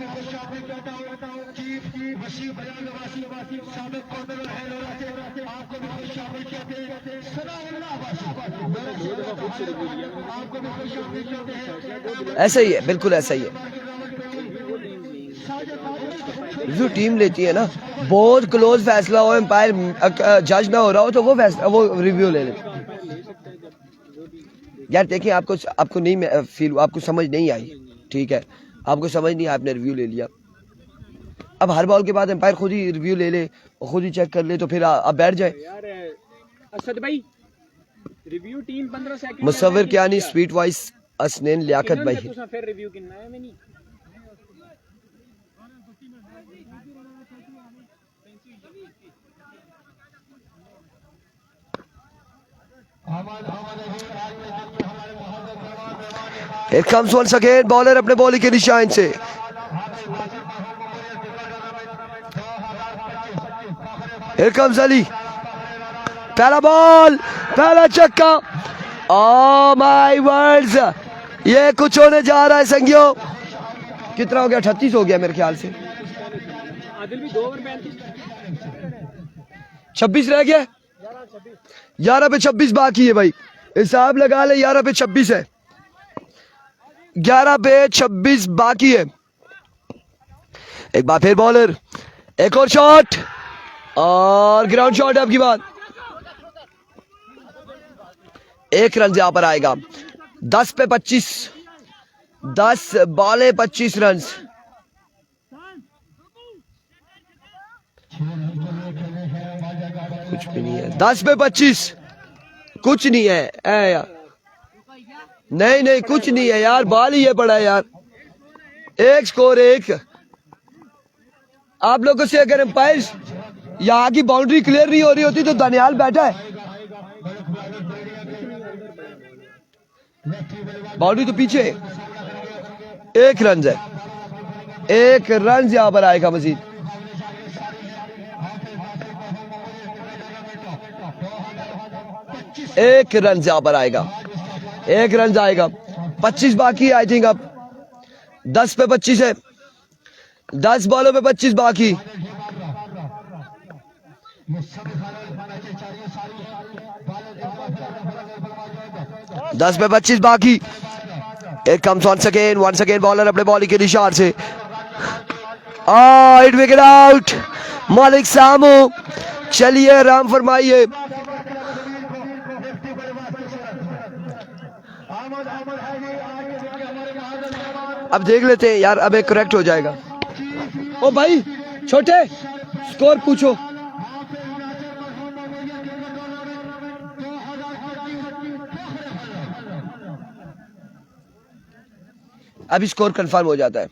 ऐसा ही है, बिल्कुल ऐसा ही है। रिव्यू टीम लेती है ना, बहुत क्लोज फैसला हो, एम्पायर जज ना हो रहा हो तो वो फैसला वो रिव्यू ले ले। यार देखिए, आपको नहीं फील, आपको समझ नहीं आई, ठीक है, आपको समझ नहीं, आपने रिव्यू ले लिया। अब हर बॉल के बाद एम्पायर खुद ही रिव्यू ले ले, खुद ही चेक कर ले, तो फिर आप बैठ जाए। असद भाई रिव्यू टीम 15 सेकंड मुसव्विर क्या नहीं, स्वीट वॉइस असनैन लियाकत भाई। फिर रिव्यू कितना है नहीं Here comes once again bowler अपने बॉलिंग के निशान से। Here comes अली, पहला बॉल, पहला छक्का। Oh my words, ये कुछ होने जा रहा है संगियो। कितना हो गया, 38 हो गया मेरे ख्याल से। आदिल भी 2 ओवर 36 रह गया, 11 पे 26 बाकी है भाई, हिसाब लगा ले, 11 पे 26 है, 11 पे 26 बाकी है। एक बार फिर बॉलर, एक और शॉट और ग्राउंड शॉट है आपकी बात। 1 रन यहां पर आएगा। 10 पे 25, 10 बॉले 25 रन। कुछ भी नहीं है, 10 पे 25 कुछ नहीं है यार, नहीं कुछ नहीं है यार, बॉल ही है पड़ा है यार। 1 स्कोर 1। आप लोगों से अगर एम्पायर यहाँ की बाउंड्री क्लियर नहीं हो रही होती तो दानियाल बैठा है, बाउंड्री तो पीछे। 1 रन है, 1 रन यहां पर आएगा मजीद। एक रन यहां पर आएगा, 1 रन आएगा। 25 बाकी आई थिंक, अब 10 पे 25 है, 10 बॉलों पे 25 बाकी। 10 पे 25 बाकी। Here comes once again bowler अपने बॉलिंग के निशान से। इट विकेट आउट, मालिक सामू। चलिए राम फरमाइए। अब देख लेते हैं यार, अब एक करेक्ट हो जाएगा। ओ भाई छोटे, स्कोर पूछो। अभी स्कोर कंफर्म हो जाता है।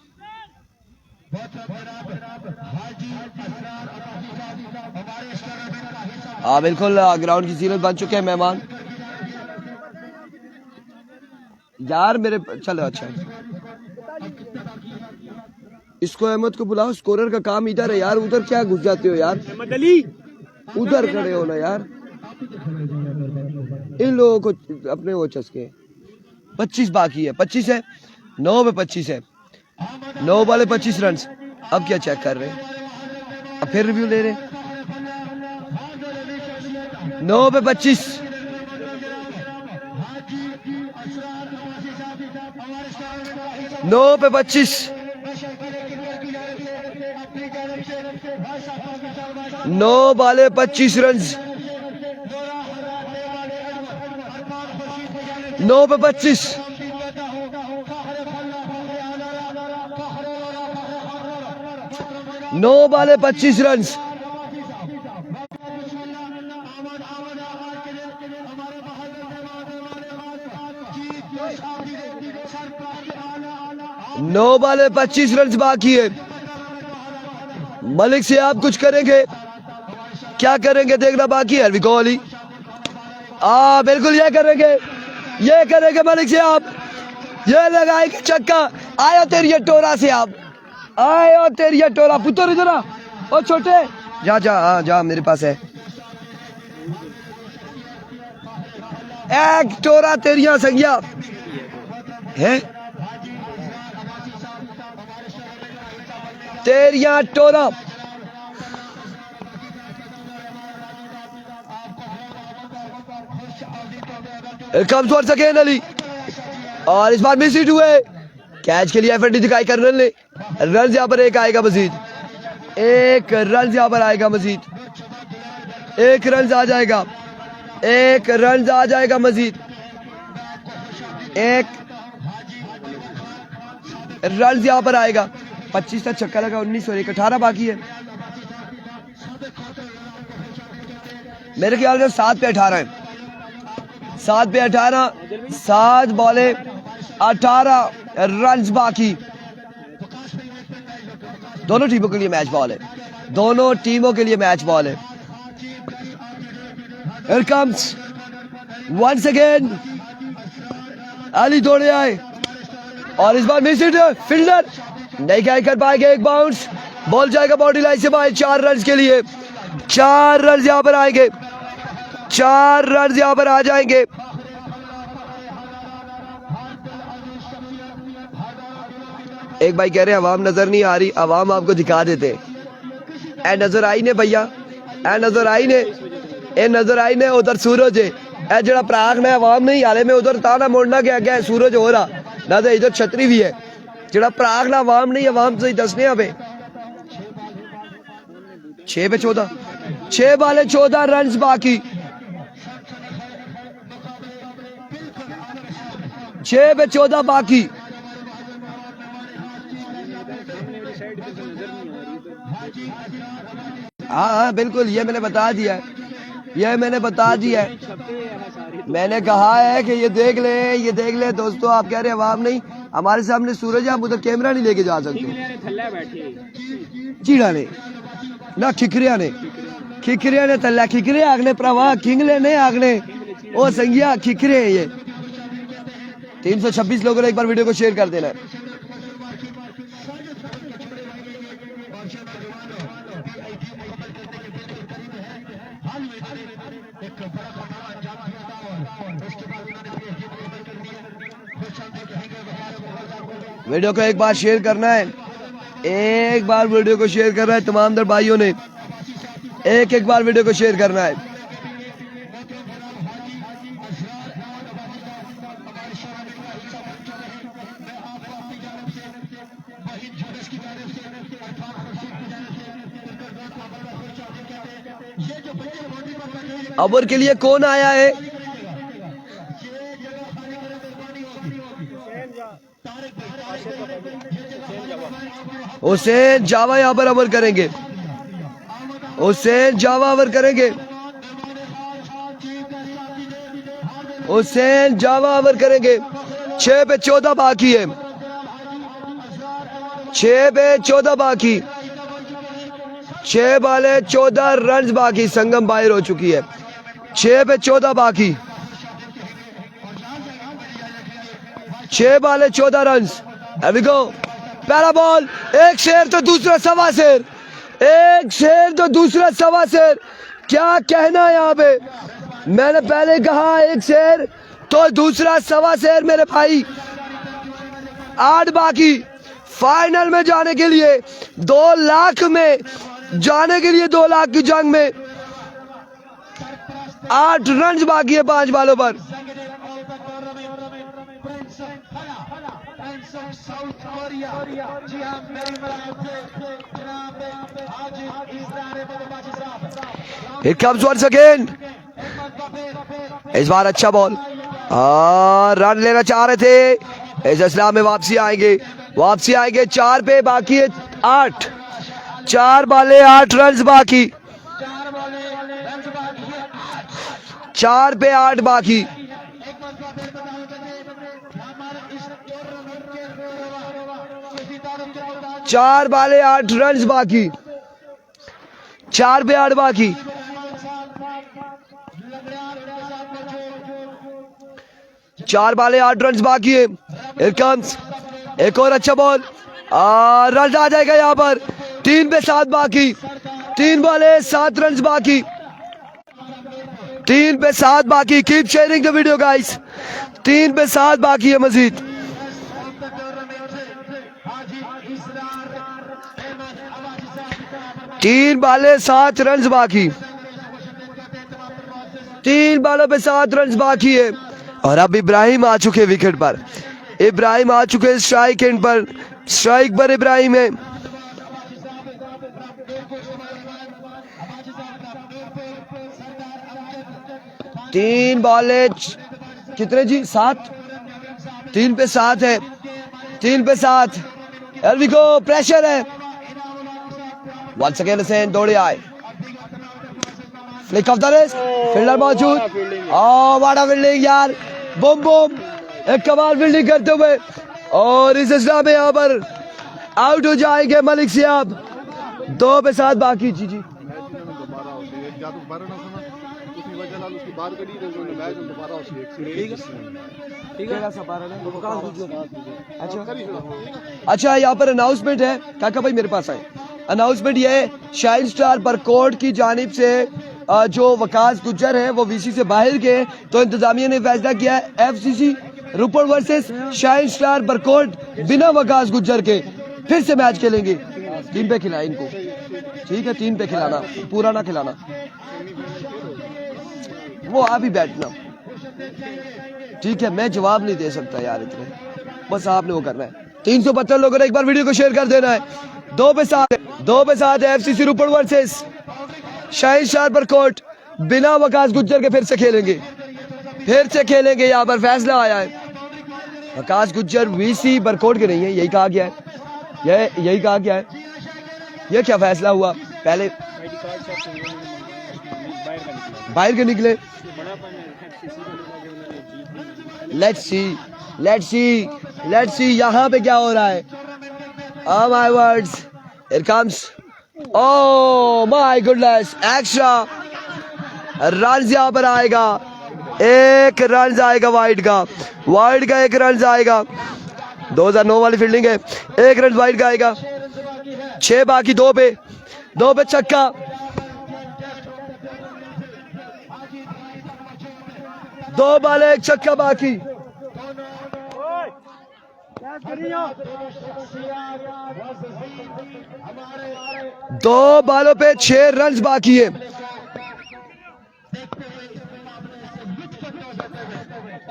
हाँ बिल्कुल, ग्राउंड की सीरीज बन चुके हैं मेहमान यार मेरे। चलो अच्छा, इसको अहमद को बुलाओ, स्कोरर का काम इधर है यार, उधर क्या घुस जाते हो यार, उधर खड़े हो ना यार, इन लोगों को अपने वो चस्के। 25 बाकी है, 25 है, 9 पे 25 है, 9 वाले 25 रन। अब क्या चेक कर रहे हैं, अब फिर रिव्यू ले रहे हैं। 9 पे 25, 9 पे 25, 9 वाले 25 रन, 9 पे 25, 9 वाले 25 रन। नौ बाले 25 रन बाकी है। मलिक से आप कुछ करेंगे, क्या करेंगे देखना बाकी है। कोहली बिल्कुल ये करेंगे मलिक से आप, ये लगाएंगे छक्का। आयो तेरी टोरा से आप, आयो तेरी टोरा पुत्र, इधर आ ओ छोटे, जा जा, हाँ जा, मेरे पास है एक टोरा तेरिया संज्ञा है, तेरिया टोरा। कम्स वंस अगेन अली, और इस बार मिस हिट हुए। कैच के लिए एफर्ट दिखाई करने ले, रन यहाँ पर एक आएगा मजीद, एक रन यहाँ पर आएगा मजीद, एक रन आ जाएगा, एक रन आ जाएगा मजीद, एक रन यहाँ पर आएगा। 25 तक छक्का लगा, 19 और 1 18 बाकी है। मेरे ख्याल से 7 पे 18 है, 7 पे 18, 7 बॉले 18 रन बाकी। दोनों टीमों के लिए मैच बॉल है, दोनों टीमों के लिए मैच बॉल है। Here comes once again Ali दौड़े आए, और इस बार मिस हिट, फील्डर नहीं कैच कर पाएंगे। एक बाउंस, बॉल जाएगा बॉडी लाइन से बाहर। 4 रन के लिए, 4 रन यहाँ पर आएंगे, 4 रन यहाँ पर आ जाएंगे। एक भाई कह रहे हैं अवाम नजर नहीं आ रही, अवाम आपको दिखा देते। ए नजर आई ने भैया, ए नजर आई ने, ए नजर आई ने, उधर सूरज है, ए जरा प्राग ने अवाम नहीं हाले में उधर ताना मोड़ना के अगे सूरज हो रहा ना, तो इधर छतरी भी है, जरा प्राग ना अवाम नहीं, अवाम से दसने पे 6 पे 14, 6 वाले 14 रन बाकी, 6 पे 14 बाकी। हाँ बिल्कुल, ये मैंने बता दिया है, ये मैंने बता दिया है, मैंने कहा है कि ये देख ले दोस्तों। आप कह रहे अवाम नहीं, हमारे सामने सूरज है, हम उधर कैमरा नहीं लेके जा सकते। चीड़ा ने ना खिकरिया ने तल्ला, खिकरे आगने प्रवाह खिंगले ने आगने ओ संज्ञा खिकरे। ये 326 लोगों ने एक बार वीडियो को शेयर कर देना है। वीडियो को एक बार शेयर करना है, एक बार वीडियो को शेयर करना है तमाम दर भाइयों ने, एक बार वीडियो को शेयर करना है। ओवर के लिए कौन आया है? हुसैन जावा यहाँ पर ओवर करेंगे, हुसैन जावा ओवर करेंगे, हुसैन जावा ओवर करेंगे। 6 पे 14 बाकी है, 6 पे 14 बाकी, 6 बाले 14 रन बाकी। संगम बाहर हो चुकी है। 6 पे 14 बाकी, 6 बाले 14 रन। Here we go. पहला बॉल, एक शेर तो दूसरा सवा शेर, एक शेर तो दूसरा सवा शेर। क्या कहना है यहाँ पे, मैंने पहले कहा एक शेर तो दूसरा सवा शेर मेरे भाई। 8 बाकी, फाइनल में जाने के लिए 2 लाख में जाने के लिए 2 लाख की जंग में 8 रन बाकी है 5 बालों पर। Here comes once again. इस बार अच्छा बॉल, रन लेना चाह रहे थे। इस असला में वापसी आएंगे, वापसी आएंगे। 4 पे बाकी है 8, 4 बाले 8 रन बाकी, 4 पे 8 बाकी। चार बाले 8 रन बाकी, 4 पे 8 बाकी। चार बाले 8 रन बाकी है। Here comes एक और अच्छा बॉल, रन आ जाएगा यहाँ पर। 3 पे 7 बाकी, 3 बाले 7 रन बाकी, 3 पे 7 बाकी। Keep sharing the video guys. 3 पे 7 बाकी है मजीद। 3 बाले 7 रन बाकी, 3 बालों पे 7 रन बाकी है। और अब इब्राहिम आ चुके विकेट पर, इब्राहिम आ चुके स्ट्राइक एंड पर, स्ट्राइक पर इब्राहिम है। तीन बॉले कितने जी, 7, 3 पे 7 है, 3 पे 7। एल्विको प्रेशर है। Once again Hussain दौड़े आए, flick of the wrist, fielder मौजूद। what a फील्डिंग यार, बूम बूम, एक कमाल फील्डिंग करते हुए। और इस असला में यहाँ पर आउट हो जाएंगे मलिक सियाब। 2 पे 7 बाकी। जी जी अच्छा, यहाँ पर अनाउंसमेंट है काका भाई, मेरे पास आए। अनाउंसमेंट ये है, शाइन स्टार बरकोट की जानिब से जो वकास गुज्जर है वो वीसी से बाहर गए, तो इंतजामिया ने फैसला किया है FCC Ropar versus shine star Barkot बिना वकास गुज्जर के फिर से मैच खेलेंगे। 3 पे खिलाए इनको, ठीक है, 3 पे खिलाना, पूरा ना खिलाना। वो आप ही बैठना, ठीक है, मैं जवाब नहीं दे सकता यार इतने, बस आपने वो करना है। 372 लोगों ने एक बार वीडियो को शेयर कर देना है। 2 पे 7 है FCC Ropar versus Shaheen star Barkot बिना वकास गुज्जर के फिर से खेलेंगे। यहाँ पर फैसला आया है, वकास गुज्जर वीसी बरकोट के नहीं है, यही कहा गया है, यही कहा गया है। ये क्या फैसला हुआ, पहले बाहर के निकले। लेट्स सी यहाँ पे क्या हो रहा है। Oh my words, here comes, oh my goodness, extra run यहाँ पर आएगा, 1 रन आएगा वाइड का 1 रन आएगा। 2009 वाली फील्डिंग है, 1 रन वाइड का आएगा। 6 बाकी, 2 पे छक्का। 2 बाल 1 छक्का बाकी। 2 बालों पे 6 रन बाकी है।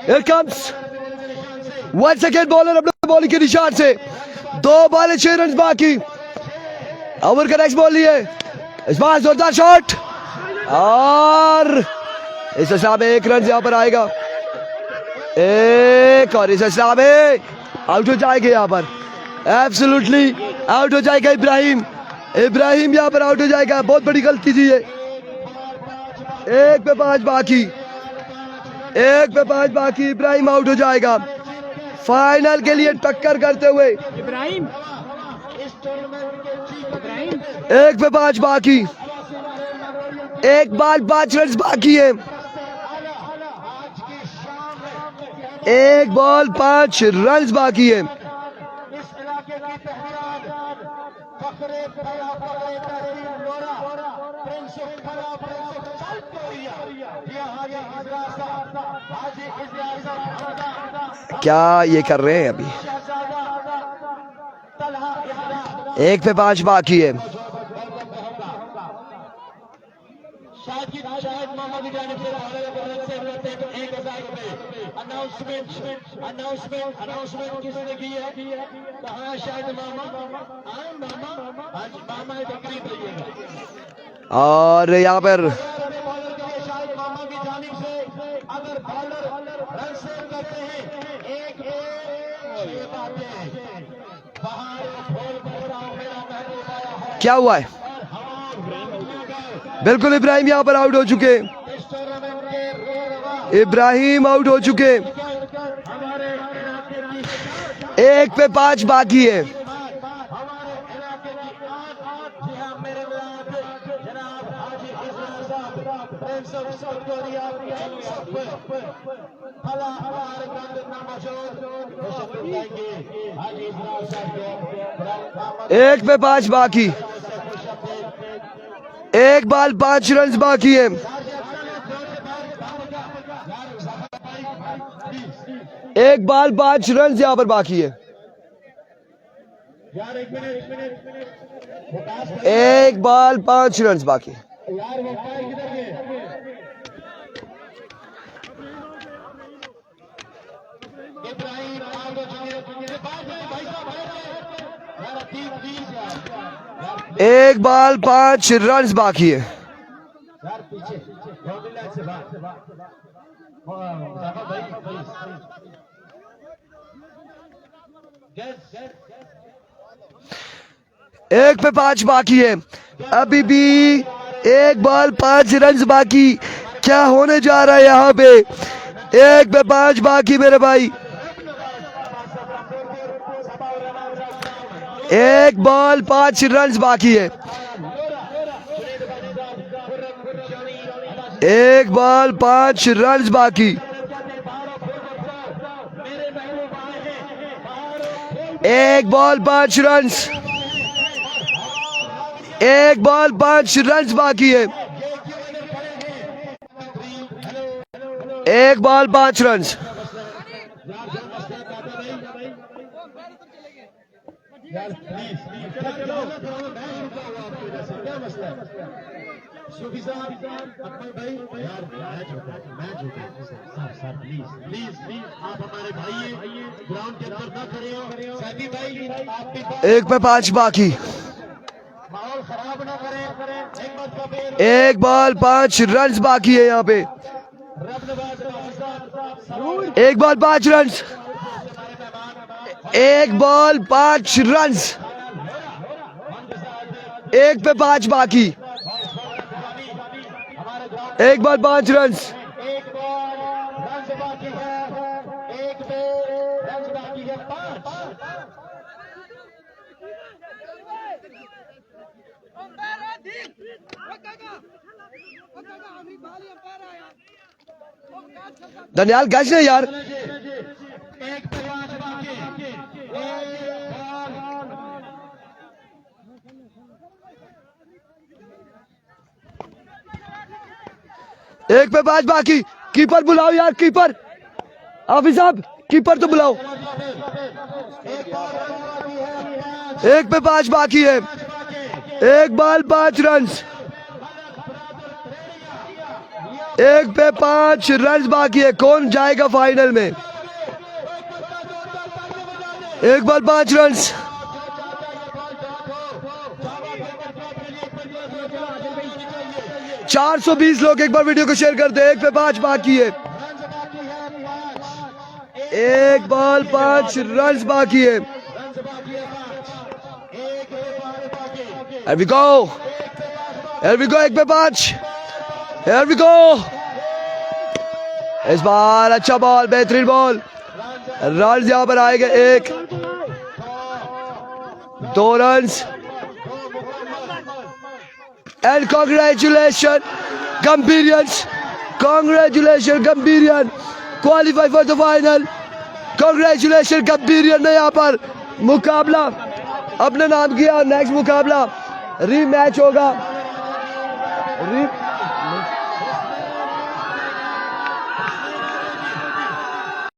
Here comes once again bowler अपने बॉलिंग के निशान से। 2 बाल 6 रन बाकी। ओवर का नेक्स्ट बॉल लिए, इस बार जोरदार शॉट और इस असला में 1 रन यहाँ पर आएगा। एक और इस असला में आउट हो जाएगा। यहाँ पर एब्सोल्युटली आउट हो जाएगा इब्राहिम यहाँ पर आउट हो जाएगा। बहुत बड़ी गलती थी ये। 1 पे 5 बाकी, 1 पे 5 बाकी। इब्राहिम आउट हो जाएगा। फाइनल के लिए टक्कर करते हुए इब्राहिम 1 पे 5 बाकी, 1 बॉल 5 रन बाकी है, 1 बॉल 5 रन बाकी है। क्या ये कर रहे हैं अभी? 1 पे 5 बाकी है। अनाउंसमेंट किसने की है? कहाँ शायद मामा तकरीब और यहाँ पर शायद मामा की जानिब से अगर बॉलर रन सेव करते हैं, एक क्या हुआ है? बिल्कुल इब्राहिम यहाँ पर आउट हो चुके, इब्राहिम आउट हो चुके। 1 पे 5 बाकी है। एक पे 5 बाकी, 1 बॉल 5 रन बाकी है। 1 बॉल 5 रन यहाँ पर बाकी है। 1 बॉल 5 रन बाकी। एक बॉल 5 रन बाकी है। एक पे 5 बाकी है। अभी भी 1 बॉल 5 रन बाकी। क्या होने जा रहा है यहाँ पे? 1 पे 5 बाकी मेरे भाई। 1 बॉल 5 रन बाकी है। 1 बॉल 5 रन बाकी। 1 बॉल 5 रन। 1 बॉल 5 रन बाकी है। 1 बॉल 5 रन। एक पे 5 बाकी। 1 बॉल 5 रन बाकी है यहाँ पे। 1 बॉल 5 रन। 1 ball 5 run. 1 पे 5 बाकी। 1 बॉल 5 रन। दनियाल कैसे है यार? एक पे 5 बाकी। कीपर बुलाओ यार, कीपर हाफिज साहब, कीपर तो बुलाओ। 1 पे 5 बाकी है। 1 बॉल 5 रन। 1 पे 5 रन बाकी है। कौन जाएगा फाइनल में? 1 बॉल 5 रन। 420 लोग एक बार वीडियो को शेयर कर दे। 1 पे 5 बाकी है। 1 बॉल 5 रन बाकी है। Here we go. Here we go. 1 पे 5। Here we go. इस बार अच्छा बॉल, बेहतरीन बॉल। रन यहाँ पर आएगा 1। 2 runs. And congratulations, Gambirians. Congratulations, Gambirian. Qualify for the final. Congratulations, Gambirian ने यहाँ पर मुकाबला अपना नाम किया. नेक्स्ट मुकाबला रीमैच होगा.